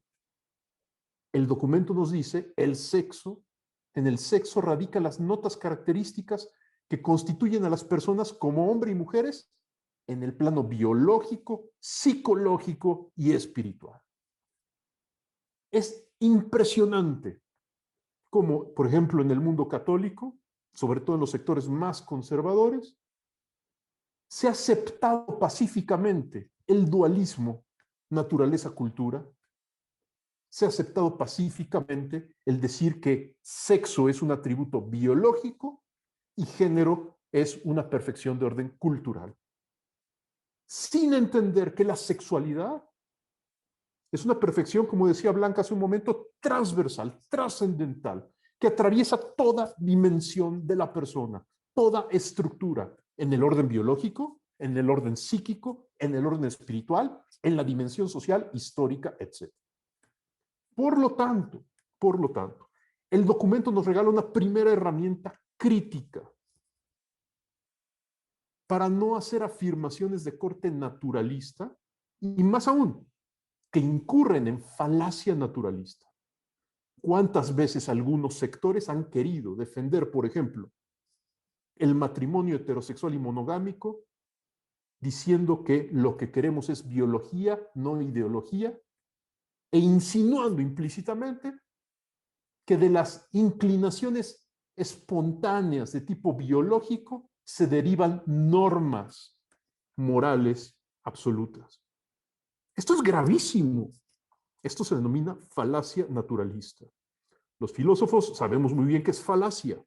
El documento nos dice, en el sexo radican las notas características que constituyen a las personas como hombres y mujeres en el plano biológico, psicológico y espiritual. Es impresionante como, por ejemplo, en el mundo católico, sobre todo en los sectores más conservadores, se ha aceptado pacíficamente el dualismo naturaleza-cultura, se ha aceptado pacíficamente el decir que sexo es un atributo biológico y género es una perfección de orden cultural, sin entender que la sexualidad es una perfección, como decía Blanca hace un momento, transversal, trascendental, que atraviesa toda dimensión de la persona, toda estructura, en el orden biológico, en el orden psíquico, en el orden espiritual, en la dimensión social, histórica, etc. Por lo tanto, el documento nos regala una primera herramienta crítica para no hacer afirmaciones de corte naturalista, y más aún, que incurren en falacia naturalista. ¿Cuántas veces algunos sectores han querido defender, por ejemplo, el matrimonio heterosexual y monogámico, diciendo que lo que queremos es biología, no ideología, e insinuando implícitamente que de las inclinaciones espontáneas de tipo biológico se derivan normas morales absolutas? Esto es gravísimo. Esto se denomina falacia naturalista. Los filósofos sabemos muy bien que es falacia.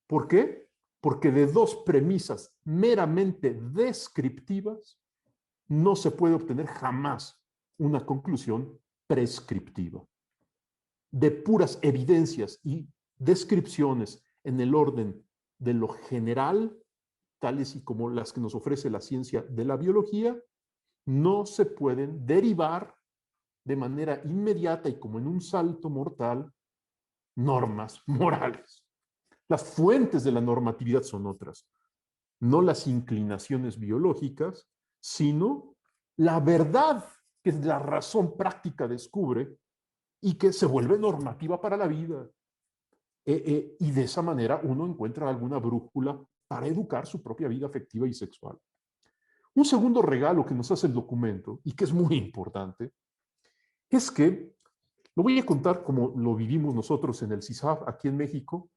¿Por qué? Porque de dos premisas meramente descriptivas no se puede obtener jamás una conclusión prescriptiva. De puras evidencias y descripciones en el orden de lo general, tales y como las que nos ofrece la ciencia de la biología, no se pueden derivar de manera inmediata y como en un salto mortal normas morales. Las fuentes de la normatividad son otras, no las inclinaciones biológicas, sino la verdad que la razón práctica descubre y que se vuelve normativa para la vida. Y de esa manera uno encuentra alguna brújula para educar su propia vida afectiva y sexual. Un segundo regalo que nos hace el documento, y que es muy importante, es que, lo voy a contar como lo vivimos nosotros en el CISAF aquí en México.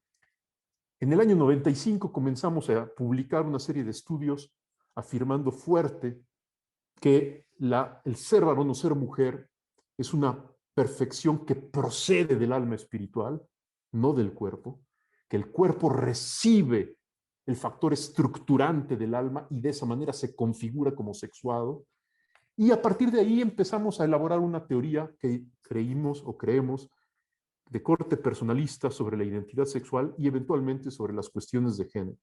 En el año 95 comenzamos a publicar una serie de estudios afirmando fuerte que el ser varón o ser mujer es una perfección que procede del alma espiritual, no del cuerpo, que el cuerpo recibe el factor estructurante del alma y de esa manera se configura como sexuado. Y a partir de ahí empezamos a elaborar una teoría que creímos o creemos de corte personalista sobre la identidad sexual y eventualmente sobre las cuestiones de género.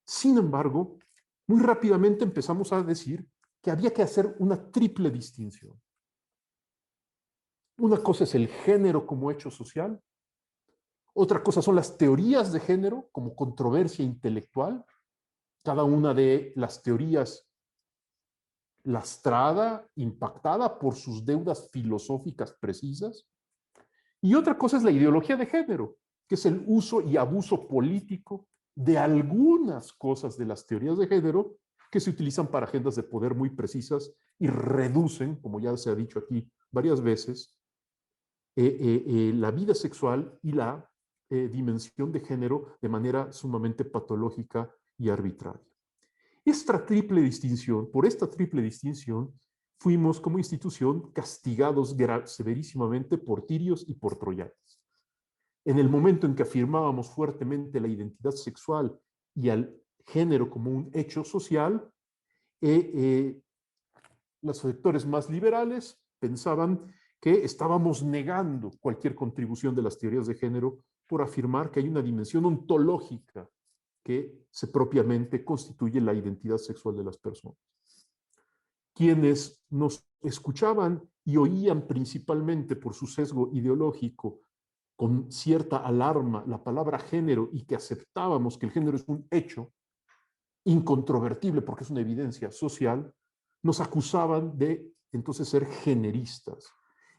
Sin embargo, muy rápidamente empezamos a decir que había que hacer una triple distinción. Una cosa es el género como hecho social, otra cosa son las teorías de género como controversia intelectual, cada una de las teorías lastrada, impactada por sus deudas filosóficas precisas, y otra cosa es la ideología de género, que es el uso y abuso político de algunas cosas de las teorías de género que se utilizan para agendas de poder muy precisas y reducen, como ya se ha dicho aquí varias veces, la vida sexual y la dimensión de género de manera sumamente patológica y arbitraria. Por esta triple distinción, fuimos como institución castigados severísimamente por tirios y por troyanos. En el momento en que afirmábamos fuertemente la identidad sexual y al género como un hecho social, los sectores más liberales pensaban que estábamos negando cualquier contribución de las teorías de género por afirmar que hay una dimensión ontológica que se propiamente constituye la identidad sexual de las personas. Quienes nos escuchaban y oían principalmente por su sesgo ideológico con cierta alarma la palabra género y que aceptábamos que el género es un hecho incontrovertible porque es una evidencia social, nos acusaban de entonces ser generistas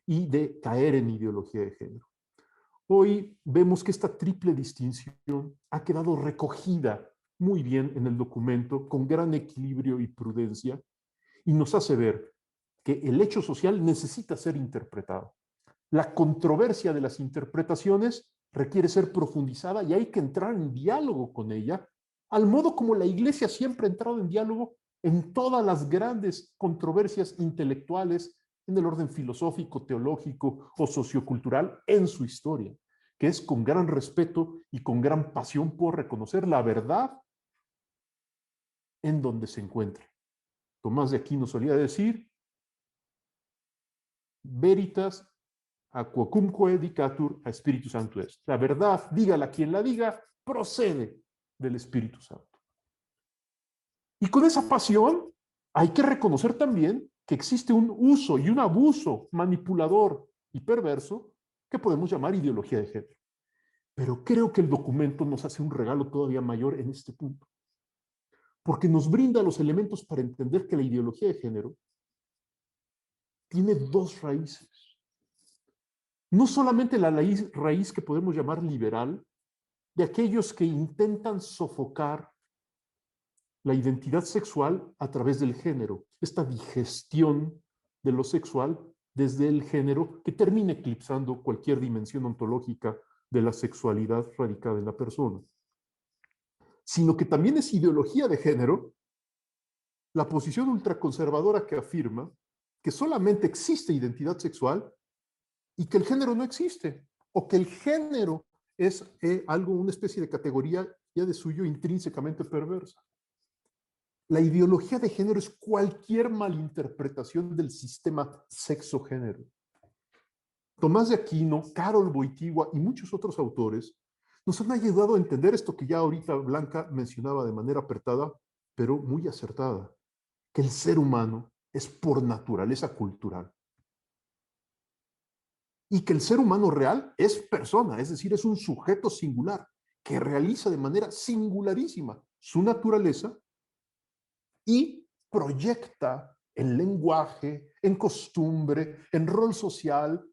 y de caer en ideología de género. Hoy vemos que esta triple distinción ha quedado recogida muy bien en el documento, con gran equilibrio y prudencia, y nos hace ver que el hecho social necesita ser interpretado. La controversia de las interpretaciones requiere ser profundizada y hay que entrar en diálogo con ella, al modo como la Iglesia siempre ha entrado en diálogo en todas las grandes controversias intelectuales en el orden filosófico, teológico o sociocultural en su historia, que es con gran respeto y con gran pasión por reconocer la verdad en donde se encuentre. Tomás de Aquino solía decir, veritas a quocumque dicatur a Espíritu Santo est. La verdad, dígala quien la diga, procede del Espíritu Santo. Y con esa pasión hay que reconocer también que existe un uso y un abuso manipulador y perverso que podemos llamar ideología de género. Pero creo que el documento nos hace un regalo todavía mayor en este punto. porque nos brinda los elementos para entender que la ideología de género tiene dos raíces. No solamente la raíz que podemos llamar liberal, de aquellos que intentan sofocar la identidad sexual a través del género, esta digestión de lo sexual desde el género que termina eclipsando cualquier dimensión ontológica de la sexualidad radicada en la persona, sino que también es ideología de género la posición ultraconservadora que afirma que solamente existe identidad sexual y que el género no existe, o que el género es algo, una especie de categoría ya de suyo intrínsecamente perversa. La ideología de género es cualquier malinterpretación del sistema sexo-género. Tomás de Aquino, Karol Wojtyła y muchos otros autores nos han ayudado a entender esto que ya ahorita Blanca mencionaba de manera apretada, pero muy acertada, que el ser humano es por naturaleza cultural. Y que el ser humano real es persona, es decir, es un sujeto singular que realiza de manera singularísima su naturaleza y proyecta en lenguaje, en costumbre, en rol social,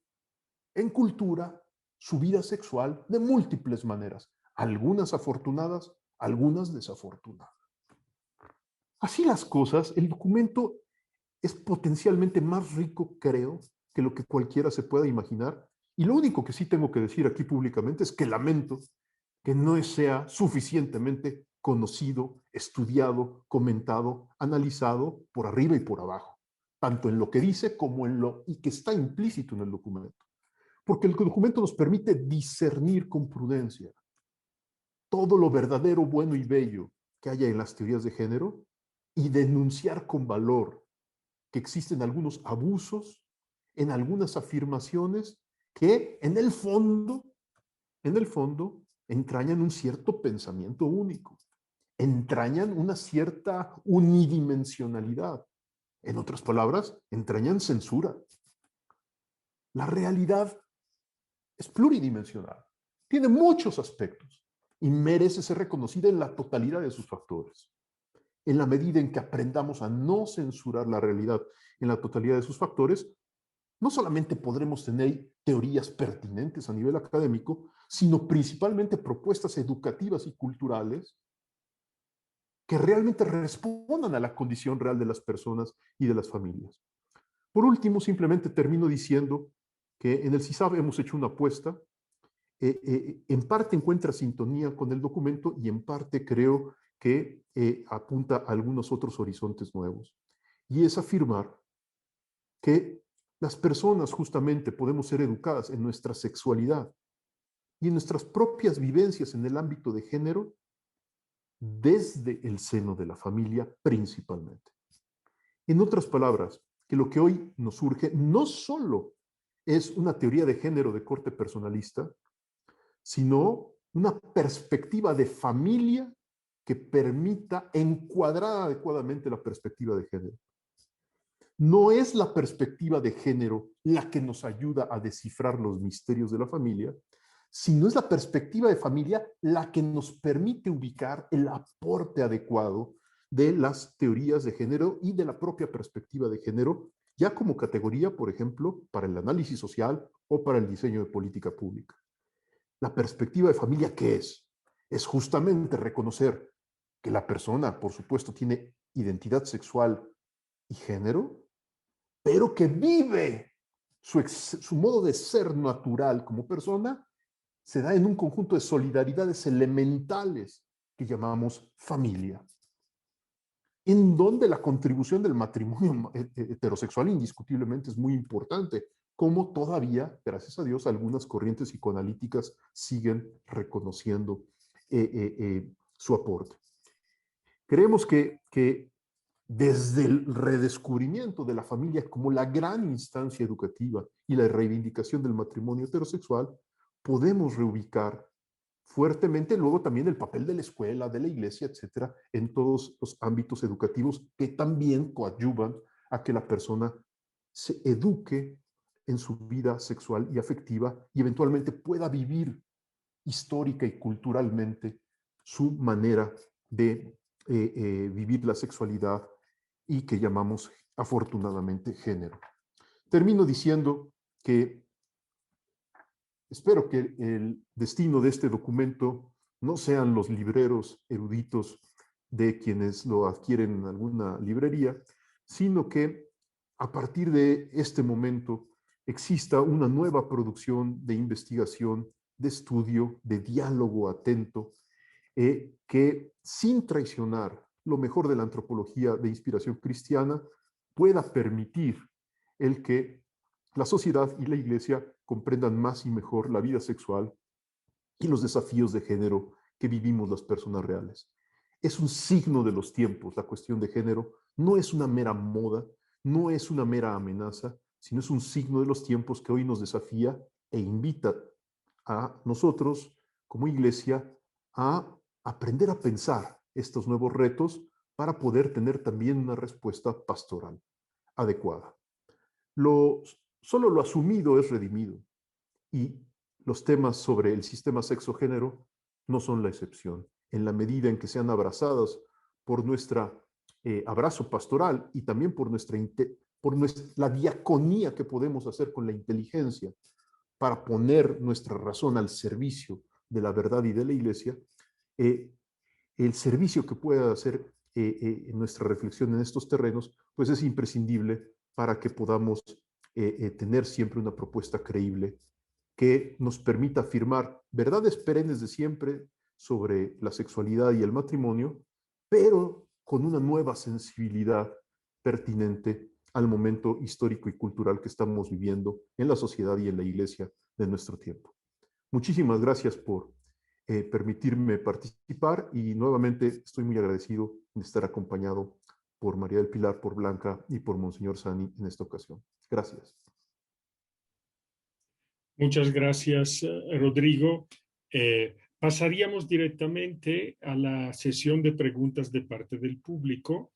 en cultura, su vida sexual de múltiples maneras, algunas afortunadas, algunas desafortunadas. Así las cosas, el documento es potencialmente más rico, creo, que lo que cualquiera se pueda imaginar. Y lo único que sí tengo que decir aquí públicamente es que lamento que no sea suficientemente conocido, estudiado, comentado, analizado por arriba y por abajo, tanto en lo que dice como en lo y que está implícito en el documento. Porque el documento nos permite discernir con prudencia todo lo verdadero, bueno y bello que haya en las teorías de género y denunciar con valor que existen algunos abusos en algunas afirmaciones que en el fondo, entrañan un cierto pensamiento único, entrañan una cierta unidimensionalidad. En otras palabras, entrañan censura. La realidad es pluridimensional, tiene muchos aspectos y merece ser reconocida en la totalidad de sus factores. En la medida en que aprendamos a no censurar la realidad en la totalidad de sus factores, no solamente podremos tener teorías pertinentes a nivel académico, sino principalmente propuestas educativas y culturales que realmente respondan a la condición real de las personas y de las familias. Por último, simplemente termino diciendo que en el CISAB hemos hecho una apuesta, en parte encuentra sintonía con el documento y en parte creo que apunta a algunos otros horizontes nuevos. Y es afirmar que las personas justamente podemos ser educadas en nuestra sexualidad y en nuestras propias vivencias en el ámbito de género desde el seno de la familia principalmente. En otras palabras, que lo que hoy nos surge no solo es una teoría de género de corte personalista, sino una perspectiva de familia que permita encuadrar adecuadamente la perspectiva de género. No es la perspectiva de género la que nos ayuda a descifrar los misterios de la familia, sino es la perspectiva de familia la que nos permite ubicar el aporte adecuado de las teorías de género y de la propia perspectiva de género, ya como categoría, por ejemplo, para el análisis social o para el diseño de política pública. La perspectiva de familia, ¿qué es? Es justamente reconocer que la persona, por supuesto, tiene identidad sexual y género, pero que vive su modo de ser natural como persona, se da en un conjunto de solidaridades elementales que llamamos familia, en donde la contribución del matrimonio heterosexual indiscutiblemente es muy importante, como todavía, gracias a Dios, algunas corrientes psicoanalíticas siguen reconociendo su aporte. Creemos que desde el redescubrimiento de la familia como la gran instancia educativa y la reivindicación del matrimonio heterosexual, podemos reubicar fuertemente luego también el papel de la escuela, de la iglesia, etcétera, en todos los ámbitos educativos que también coadyuvan a que la persona se eduque en su vida sexual y afectiva y eventualmente pueda vivir histórica y culturalmente su manera de vivir la sexualidad y que llamamos afortunadamente género. Termino diciendo que espero que el destino de este documento no sean los libreros eruditos de quienes lo adquieren en alguna librería, sino que a partir de este momento exista una nueva producción de investigación, de estudio, de diálogo atento, que sin traicionar lo mejor de la antropología de inspiración cristiana pueda permitir el que la sociedad y la iglesia comprendan más y mejor la vida sexual y los desafíos de género que vivimos las personas reales. Es un signo de los tiempos, la cuestión de género. No es una mera moda, no es una mera amenaza, sino es un signo de los tiempos que hoy nos desafía e invita a nosotros, como iglesia, a aprender a pensar estos nuevos retos para poder tener también una respuesta pastoral adecuada. Solo lo asumido es redimido y los temas sobre el sistema sexo-género no son la excepción. En la medida en que sean abrazadas por nuestra abrazo pastoral y también por la diaconía que podemos hacer con la inteligencia para poner nuestra razón al servicio de la verdad y de la iglesia, el servicio que pueda hacer nuestra reflexión en estos terrenos, pues es imprescindible para que podamos tener siempre una propuesta creíble que nos permita afirmar verdades perennes de siempre sobre la sexualidad y el matrimonio, pero con una nueva sensibilidad pertinente al momento histórico y cultural que estamos viviendo en la sociedad y en la iglesia de nuestro tiempo. Muchísimas gracias por permitirme participar y nuevamente estoy muy agradecido de estar acompañado por María del Pilar, por Blanca y por Monseñor Sani en esta ocasión. Gracias. Muchas gracias, Rodrigo. Pasaríamos directamente a la sesión de preguntas de parte del público.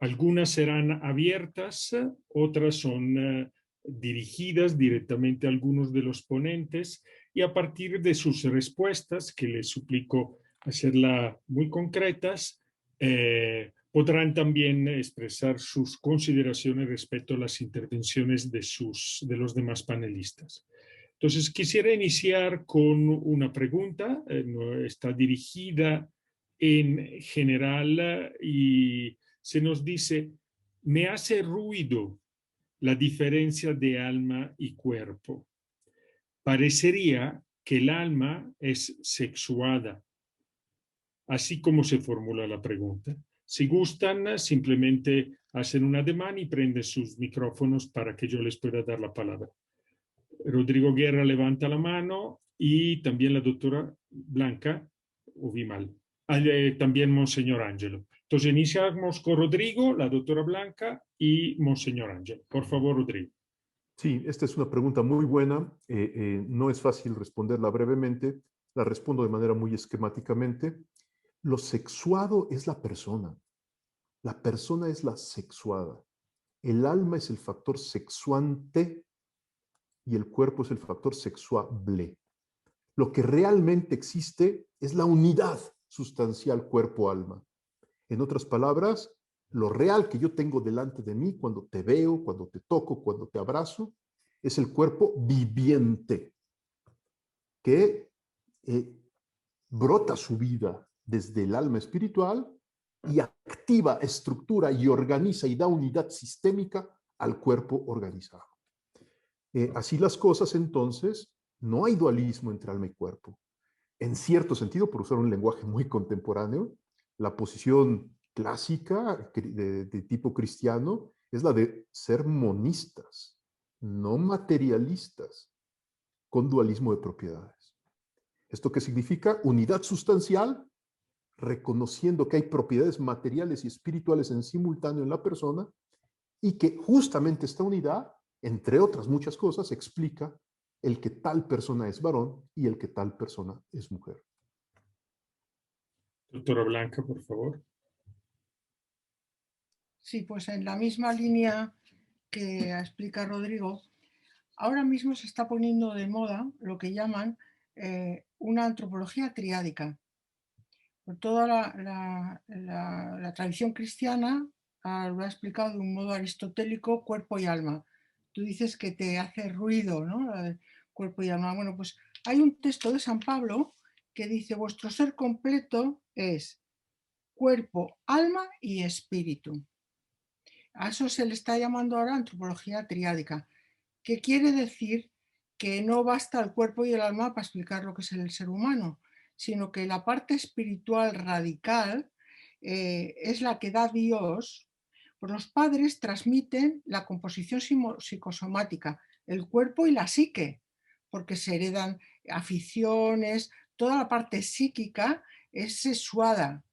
Algunas serán abiertas, otras son dirigidas directamente a algunos de los ponentes y a partir de sus respuestas, que les suplico hacerlas muy concretas, podrán también expresar sus consideraciones respecto a las intervenciones de los demás panelistas. Entonces, quisiera iniciar con una pregunta, está dirigida en general y se nos dice, me hace ruido la diferencia de alma y cuerpo. Parecería que el alma es sexuada, así como se formula la pregunta. Si gustan, simplemente hacen un ademán y prenden sus micrófonos para que yo les pueda dar la palabra. Rodrigo Guerra levanta la mano y también la doctora Blanca, o vi mal, también Monseñor Ángelo. Entonces iniciamos con Rodrigo, la doctora Blanca y Monseñor Ángelo. Por favor, Rodrigo. Sí, esta es una pregunta muy buena. No es fácil responderla brevemente. La respondo de manera muy esquemáticamente. Lo sexuado es la persona. La persona es la sexuada. El alma es el factor sexuante y el cuerpo es el factor sexuable. Lo que realmente existe es la unidad sustancial cuerpo-alma. En otras palabras, lo real que yo tengo delante de mí cuando te veo, cuando te toco, cuando te abrazo, es el cuerpo viviente que brota su vida desde el alma espiritual y activa, estructura y organiza y da unidad sistémica al cuerpo organizado. Así las cosas, entonces, no hay dualismo entre alma y cuerpo. En cierto sentido, por usar un lenguaje muy contemporáneo, la posición clásica de tipo cristiano es la de ser monistas, no materialistas, con dualismo de propiedades. ¿Esto qué significa? Unidad sustancial, reconociendo que hay propiedades materiales y espirituales en simultáneo en la persona y que justamente esta unidad, entre otras muchas cosas, explica el que tal persona es varón y el que tal persona es mujer. Doctora Blanca, por favor. Sí, pues en la misma línea que explica Rodrigo, ahora mismo se está poniendo de moda lo que llaman una antropología triádica. Por toda la tradición cristiana lo ha explicado de un modo aristotélico, cuerpo y alma. Tú dices que te hace ruido, ¿no? Cuerpo y alma. Bueno, pues hay un texto de San Pablo que dice: vuestro ser completo es cuerpo, alma y espíritu. A eso se le está llamando ahora antropología triádica, que quiere decir que no basta el cuerpo y el alma para explicar lo que es el ser humano, sino que la parte espiritual radical es la que da Dios. Pues los padres transmiten la composición psicosomática, el cuerpo y la psique, porque se heredan aficiones, toda la parte psíquica es sexuada.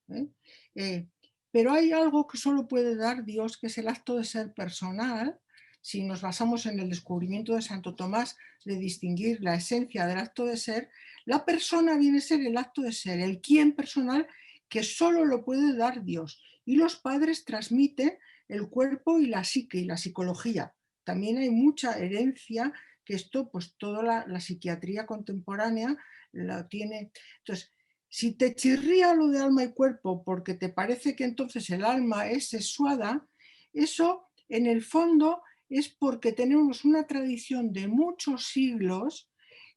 Pero hay algo que solo puede dar Dios, que es el acto de ser personal. Si nos basamos en el descubrimiento de Santo Tomás de distinguir la esencia del acto de ser, la persona viene a ser el acto de ser, el quién personal, que solo lo puede dar Dios. Y los padres transmiten el cuerpo y la psique y la psicología. También hay mucha herencia, que esto, pues toda la psiquiatría contemporánea la tiene. Entonces, si te chirría lo de alma y cuerpo porque te parece que entonces el alma es sexuada, eso en el fondo es porque tenemos una tradición de muchos siglos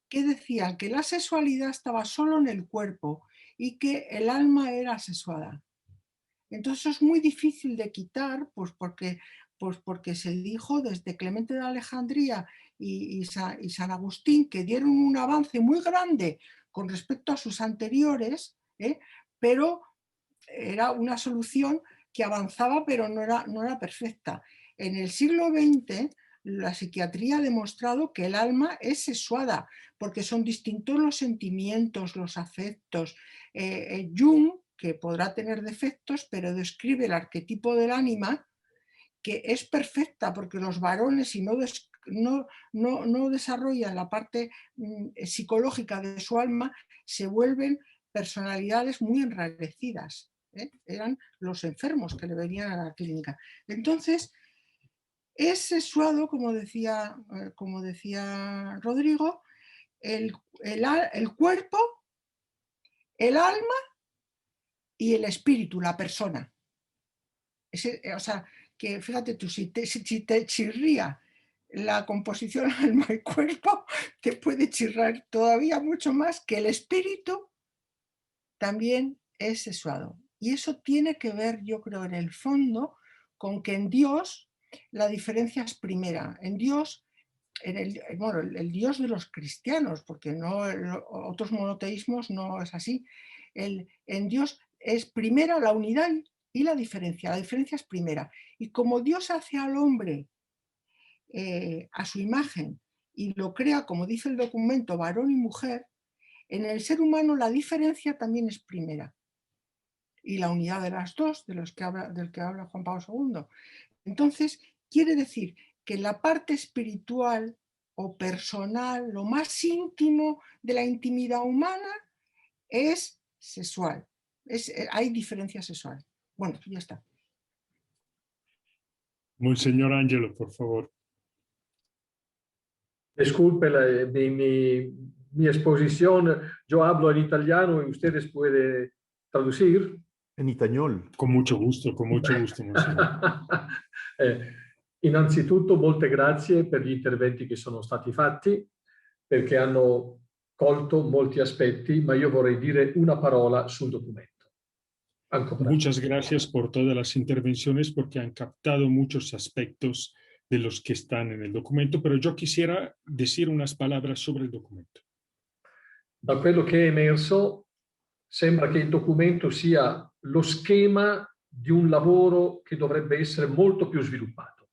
que decían que la sexualidad estaba solo en el cuerpo y que el alma era sexuada. Entonces es muy difícil de quitar, pues porque se dijo desde Clemente de Alejandría y San Agustín, que dieron un avance muy grande con respecto a sus anteriores, pero era una solución que avanzaba, pero no era perfecta. En el siglo XX, la psiquiatría ha demostrado que el alma es sexuada, porque son distintos los sentimientos, los afectos. Jung, que podrá tener defectos, pero describe el arquetipo del ánima, que es perfecta, porque los varones, si no desarrollan la parte psicológica de su alma, se vuelven personalidades muy enrarecidas. Eran los enfermos que le venían a la clínica. Entonces, es sexuado, como decía Rodrigo, el cuerpo, el alma y el espíritu, la persona. O sea, que fíjate tú, si te chirría la composición alma y cuerpo, te puede chirrar todavía mucho más que el espíritu también es sexuado. Y eso tiene que ver, yo creo, en el fondo, con que en Dios la diferencia es primera. En Dios, el Dios de los cristianos, porque no otros monoteísmos no es así. En Dios es primera la unidad y la diferencia. La diferencia es primera. Y como Dios hace al hombre a su imagen y lo crea, como dice el documento, varón y mujer, en el ser humano la diferencia también es primera. Y la unidad de las dos, del que habla Juan Pablo II. Entonces, quiere decir que la parte espiritual o personal, lo más íntimo de la intimidad humana, es sexual. Hay diferencia sexual. Bueno, ya está. Monseñor Angelo, por favor. Disculpe mi exposición. Yo hablo en italiano y ustedes pueden traducir. En italiano. Con mucho gusto, Monseñor. Innanzitutto molte grazie per gli interventi che sono stati fatti, perché hanno colto molti aspetti, ma io vorrei dire una parola sul documento. Ancora. Muchas gracias por todas las intervenciones porque han captado muchos aspectos de los que están en el documento, pero yo quisiera decir unas palabras sobre el documento. Da quello che è emerso, sembra che il documento sia lo schema di un lavoro che dovrebbe essere molto più sviluppato.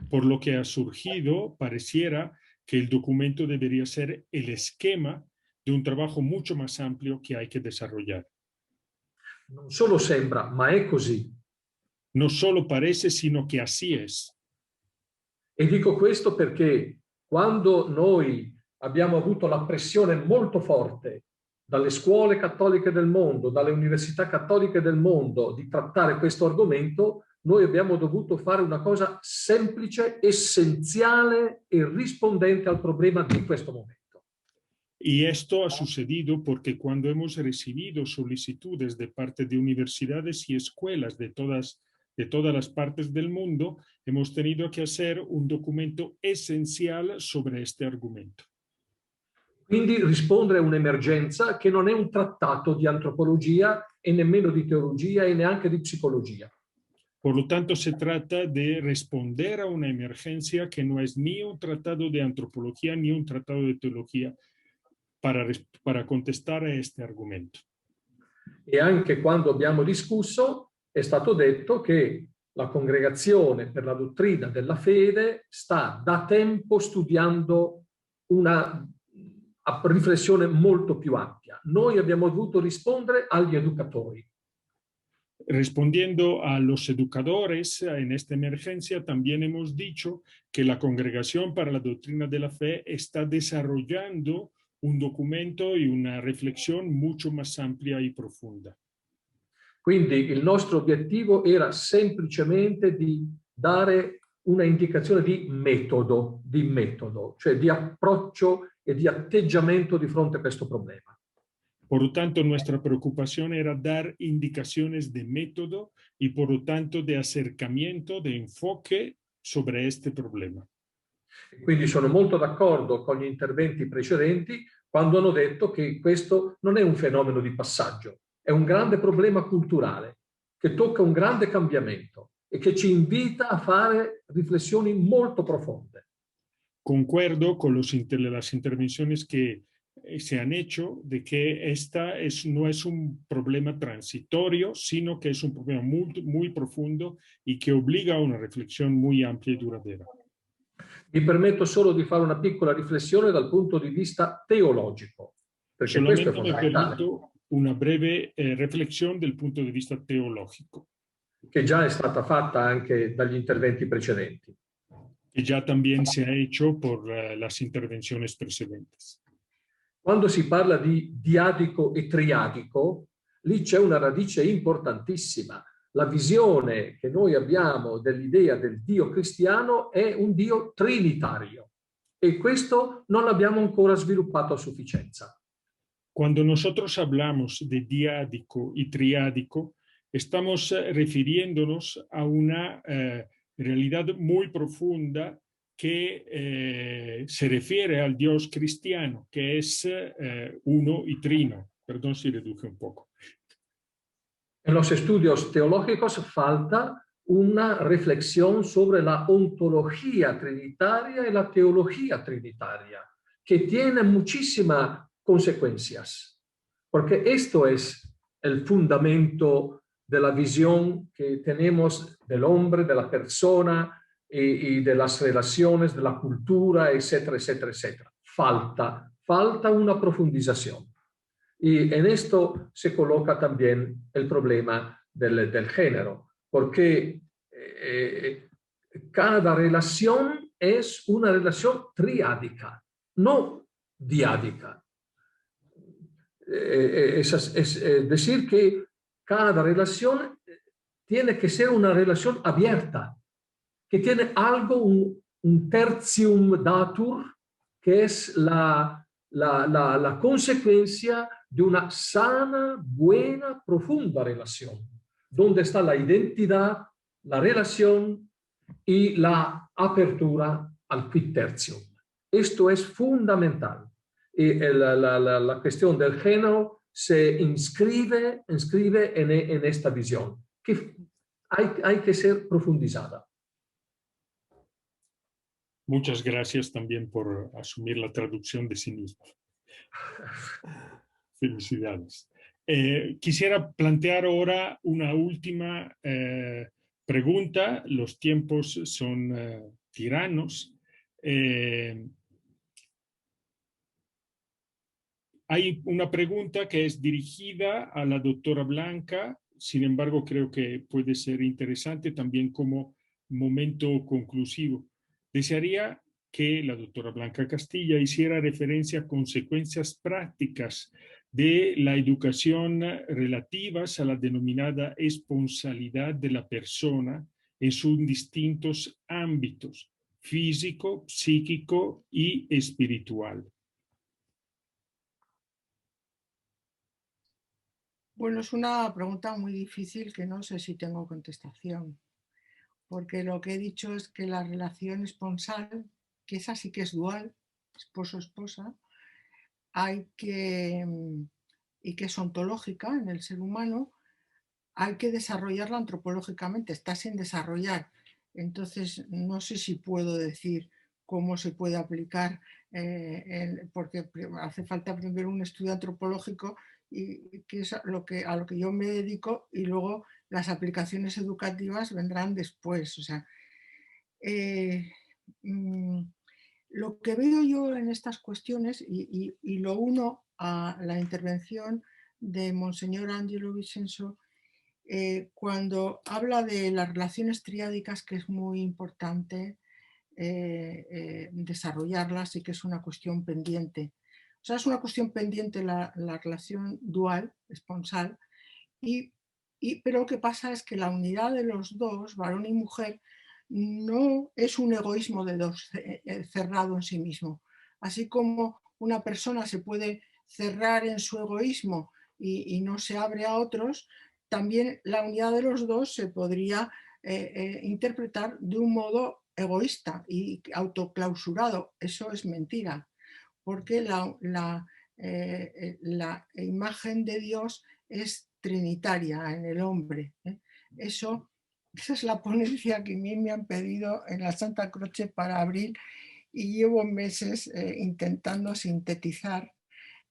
Por lo que ha surgido, pareciera que el documento debería ser el esquema de un trabajo mucho más amplio que hay que desarrollar. Non solo sembra, ma è così. No solo parece, sino que así es. E dico questo perché quando noi abbiamo avuto la pressione molto forte dalle scuole cattoliche del mondo, dalle università cattoliche del mondo di trattare questo argomento, noi abbiamo dovuto fare una cosa semplice, essenziale e rispondente al problema di questo momento. Y esto ha sucedido porque cuando hemos recibido solicitudes de parte de universidades y escuelas de todas las partes del mundo, hemos tenido que hacer un documento esencial sobre este argumento. Quindi rispondere a un'emergenza che non è un trattato di antropologia e nemmeno di teologia e neanche di psicologia. Por lo tanto, se trata de responder a una emergencia que no es ni un tratado de antropología ni un tratado de teología para contestar a este argumento. E anche quando abbiamo discusso è stato detto che la Congregazione per la Dottrina della Fede sta da tempo studiando una riflessione molto più ampia. Noi abbiamo dovuto rispondere agli educatori. Respondiendo a los educadores en esta emergencia, también hemos dicho que la Congregación para la Doctrina de la Fe está desarrollando un documento y una reflexión mucho más amplia y profunda. Quindi il nostro obiettivo era semplicemente di dare una indicazione di metodo, cioè di approccio e di atteggiamento di fronte a questo problema. Por lo tanto, nuestra preocupación era dar indicaciones de método y por lo tanto de acercamiento, de enfoque sobre este problema. Quindi sono molto d'accordo con gli interventi precedenti quando hanno detto che questo non è un fenomeno di passaggio, è un grande problema culturale che tocca un grande cambiamento e che ci invita a fare riflessioni molto profonde. Concuerdo con las intervenciones que se han hecho de que no es un problema transitorio, sino que es un problema muy, muy profundo y que obliga a una reflexión muy amplia y duradera. Mi permetto solo di fare una piccola riflessione dal punto di vista teologico, perché questo è Solamente me fondamentale. permito una breve reflexión del punto de vista teológico. Che già è stata fatta anche dagli interventi precedenti. Que ya también se ha hecho por las intervenciones precedentes. Quando si parla di diadico e triadico, lì c'è una radice importantissima. La visione che noi abbiamo dell'idea del Dio cristiano è un Dio trinitario e questo non l'abbiamo ancora sviluppato a sufficienza. Cuando nosotros hablamos de diádico y triádico, estamos refiriéndonos a una realidad muy profunda que se refiere al Dios cristiano, que es uno y trino. Perdón si reduje un poco. En los estudios teológicos falta una reflexión sobre la ontología trinitaria y la teología trinitaria, que tiene muchísimas consecuencias, porque esto es el fundamento de la visión que tenemos del hombre, de la persona y de las relaciones, de la cultura, etcétera, etcétera, etcétera. Falta una profundización. Y en esto se coloca también el problema del género, porque cada relación es una relación triádica, no diádica. Es decir, que cada relación tiene que ser una relación abierta, que tiene algo, un tertium datur, que es la consecuencia de una sana, buena, profunda relación, donde está la identidad, la relación y la apertura al quid tertium. Esto es fundamental. Y la cuestión del género se inscribe en esta visión, que hay que ser profundizada. Muchas gracias también por asumir la traducción de sí mismo. Felicidades. Quisiera plantear ahora una última pregunta. Los tiempos son tiranos. Hay una pregunta que es dirigida a la doctora Blanca, sin embargo creo que puede ser interesante también como momento conclusivo. Desearía que la doctora Blanca Castilla hiciera referencia a consecuencias prácticas de la educación relativas a la denominada esponsalidad de la persona en sus distintos ámbitos, físico, psíquico y espiritual. Bueno, es una pregunta muy difícil que no sé si tengo contestación, porque lo que he dicho es que la relación esponsal, que esa sí que es dual, esposo-esposa, y que es ontológica en el ser humano, hay que desarrollarla antropológicamente, está sin desarrollar. Entonces, no sé si puedo decir cómo se puede aplicar, porque hace falta primero un estudio antropológico, y que es a lo que yo me dedico, y luego las aplicaciones educativas vendrán después. O sea, lo que veo yo en estas cuestiones, y lo uno a la intervención de Monseñor Angelo Vicenzo, cuando habla de las relaciones triádicas, que es muy importante desarrollarlas y que es una cuestión pendiente. O sea, es una cuestión pendiente la relación dual, esponsal, pero lo que pasa es que la unidad de los dos, varón y mujer, no es un egoísmo de dos cerrado en sí mismo. Así como una persona se puede cerrar en su egoísmo y no se abre a otros, también la unidad de los dos se podría interpretar de un modo egoísta y autoclausurado. Eso es mentira, porque la imagen de Dios es trinitaria en el hombre. Esa es la ponencia que a mí me han pedido en la Santa Croce para abril, y llevo meses intentando sintetizar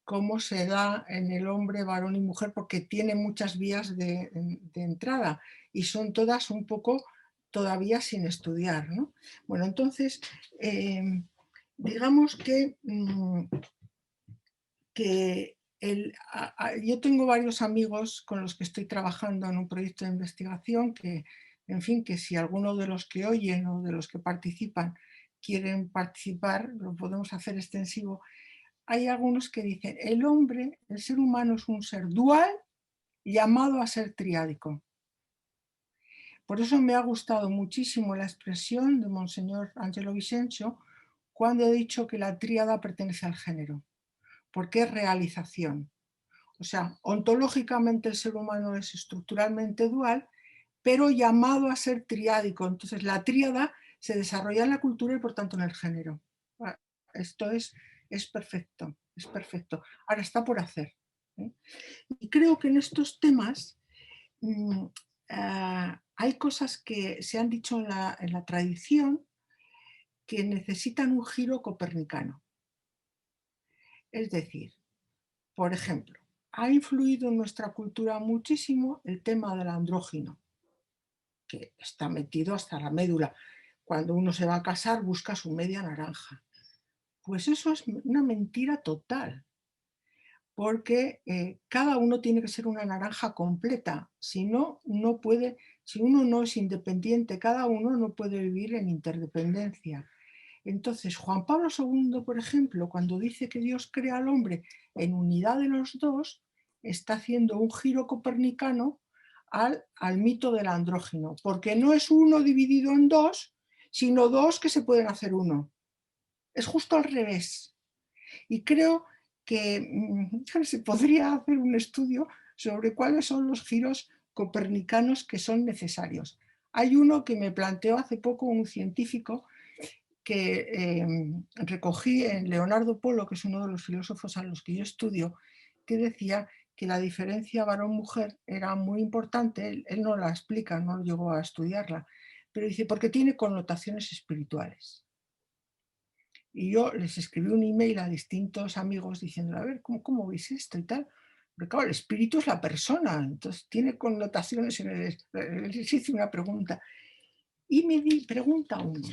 cómo se da en el hombre, varón y mujer, porque tiene muchas vías de entrada y son todas un poco todavía sin estudiar, ¿no? Bueno, entonces, digamos que yo tengo varios amigos con los que estoy trabajando en un proyecto de investigación que, en fin, que si alguno de los que oyen o de los que participan quieren participar, lo podemos hacer extensivo. Hay algunos que dicen, el hombre, el ser humano, es un ser dual llamado a ser triádico. Por eso me ha gustado muchísimo la expresión de Monseñor Angelo Vicenzo cuando ha dicho que la tríada pertenece al género, porque es realización. O sea, ontológicamente el ser humano es estructuralmente dual, pero llamado a ser triádico. Entonces la tríada se desarrolla en la cultura y por tanto en el género. Esto es perfecto, es perfecto. Ahora está por hacer. Y creo que en estos temas hay cosas que se han dicho en la tradición que necesitan un giro copernicano. Es decir, por ejemplo, ha influido en nuestra cultura muchísimo el tema del andrógino, que está metido hasta la médula. Cuando uno se va a casar busca su media naranja. Pues eso es una mentira total, porque cada uno tiene que ser una naranja completa. Si no, no puede, si uno no es independiente, cada uno no puede vivir en interdependencia. Entonces, Juan Pablo II, por ejemplo, cuando dice que Dios crea al hombre en unidad de los dos, está haciendo un giro copernicano al mito del andrógino, porque no es uno dividido en dos, sino dos que se pueden hacer uno. Es justo al revés. Y creo que se podría hacer un estudio sobre cuáles son los giros copernicanos que son necesarios. Hay uno que me planteó hace poco un científico que recogí en Leonardo Polo, que es uno de los filósofos a los que yo estudio, que decía que la diferencia varón-mujer era muy importante. Él no la explica, no llegó a estudiarla, pero dice, porque tiene connotaciones espirituales. Y yo les escribí un email a distintos amigos diciendo, a ver, ¿cómo veis esto y tal? Porque claro, el espíritu es la persona, entonces tiene connotaciones. Les hice una pregunta y me pregunta uno,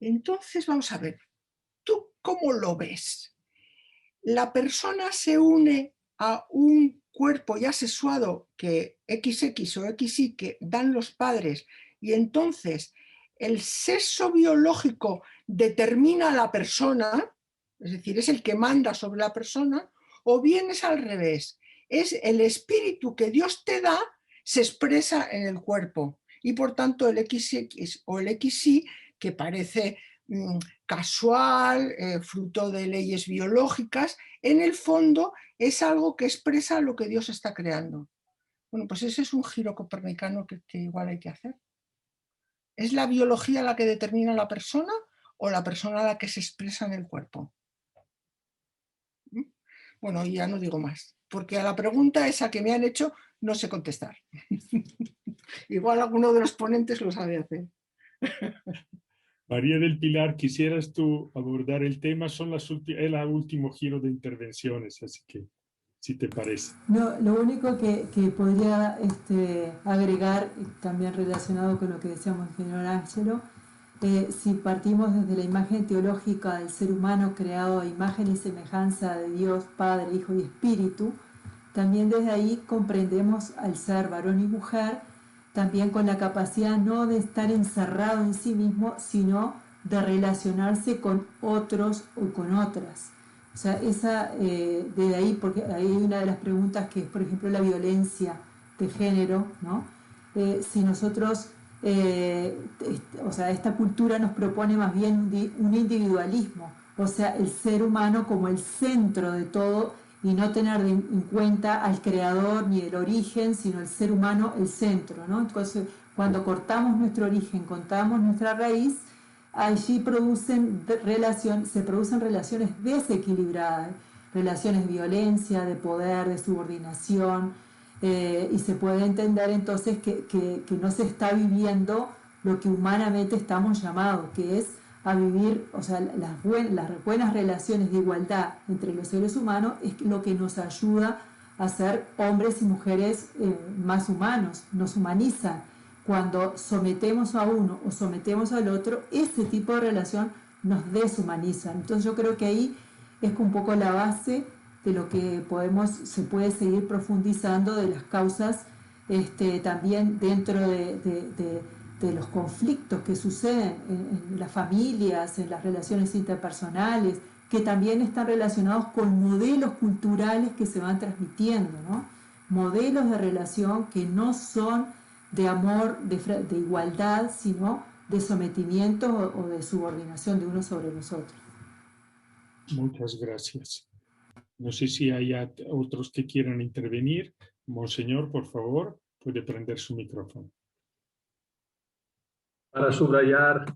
entonces vamos a ver, ¿tú cómo lo ves? ¿La persona se une a un cuerpo ya sexuado que XX o XY que dan los padres, y entonces el sexo biológico determina a la persona, es decir, es el que manda sobre la persona, o bien es al revés, es el espíritu que Dios te da, se expresa en el cuerpo, y por tanto el XX o el XY, que parece casual, fruto de leyes biológicas. En el fondo es algo que expresa lo que Dios está creando. Bueno, pues ese es un giro copernicano que igual hay que hacer. ¿Es la biología la que determina a la persona o la persona la que se expresa en el cuerpo? Bueno, ya no digo más, porque a la pregunta esa que me han hecho no sé contestar. Igual alguno de los ponentes lo sabe hacer. María del Pilar, ¿quisieras tú abordar el tema? Son el último giro de intervenciones, así que si te parece. No, lo único que podría agregar, también relacionado con lo que decía Monseñor Ángelo, si partimos desde la imagen teológica del ser humano creado a imagen y semejanza de Dios, Padre, Hijo y Espíritu, también desde ahí comprendemos al ser varón y mujer, también con la capacidad no de estar encerrado en sí mismo, sino de relacionarse con otros o con otras. O sea, desde ahí, porque ahí hay una de las preguntas que es, por ejemplo, la violencia de género, ¿no? Si nosotros, o sea, esta cultura nos propone más bien un individualismo, o sea, el ser humano como el centro de todo y no tener en cuenta al creador ni el origen, sino el ser humano el centro, ¿no? Entonces, cuando cortamos nuestro origen, cortamos nuestra raíz, allí se producen relaciones desequilibradas, relaciones de violencia, de poder, de subordinación, y se puede entender entonces que no se está viviendo lo que humanamente estamos llamados, que es a vivir, o sea, las buenas relaciones de igualdad entre los seres humanos es lo que nos ayuda a ser hombres y mujeres más humanos, nos humanizan. Cuando sometemos a uno o sometemos al otro, ese tipo de relación nos deshumaniza. Entonces yo creo que ahí es un poco la base de lo que se puede seguir profundizando de las causas también dentro de los conflictos que suceden en las familias, en las relaciones interpersonales, que también están relacionados con modelos culturales que se van transmitiendo, ¿no? Modelos de relación que no son de amor, de igualdad, sino de sometimiento o de subordinación de uno sobre los otros. Muchas gracias. No sé si hay otros que quieran intervenir. Monseñor, por favor, puede prender su micrófono. Para subrayar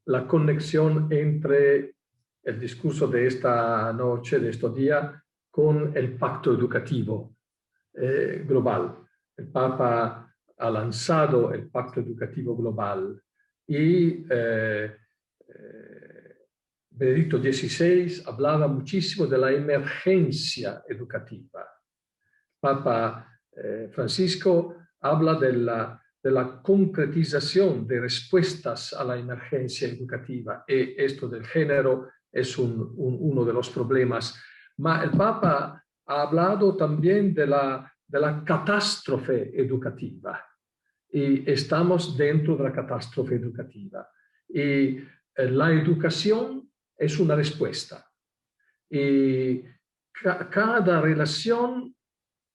la conexión entre el discurso de esta noche, de estos días, con el pacto educativo global. El Papa ha lanzado el pacto educativo global y Benedicto XVI hablaba muchísimo de la emergencia educativa. Papa Francisco habla de la concretización de respuestas a la emergencia educativa, y esto del género es uno de los problemas. Ma el Papa ha hablado también de la catástrofe educativa, y estamos dentro de la catástrofe educativa. Y la educación es una respuesta. Y cada relación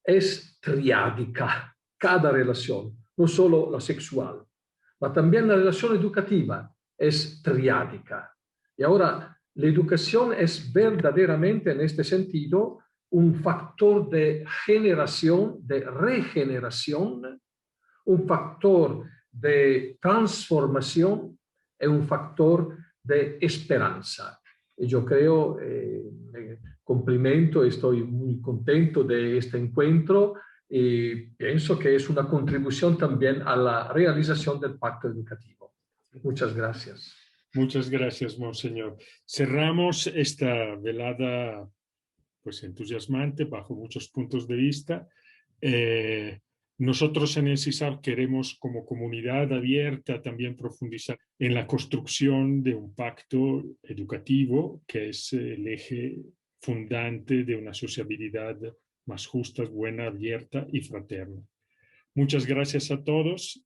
es triádica, cada relación, no solo la sexual, pero también la relación educativa es triádica. Y ahora, la educación es verdaderamente en este sentido un factor de generación, de regeneración, un factor de transformación y un factor de esperanza. Y yo creo, complimento, estoy muy contento de este encuentro y pienso que es una contribución también a la realización del pacto educativo. Muchas gracias. Muchas gracias, Monseñor. Cerramos esta velada pues entusiasmante bajo muchos puntos de vista. Nosotros en el CISAR queremos como comunidad abierta también profundizar en la construcción de un pacto educativo que es el eje fundante de una sociabilidad más justa, buena, abierta y fraterna. Muchas gracias a todos.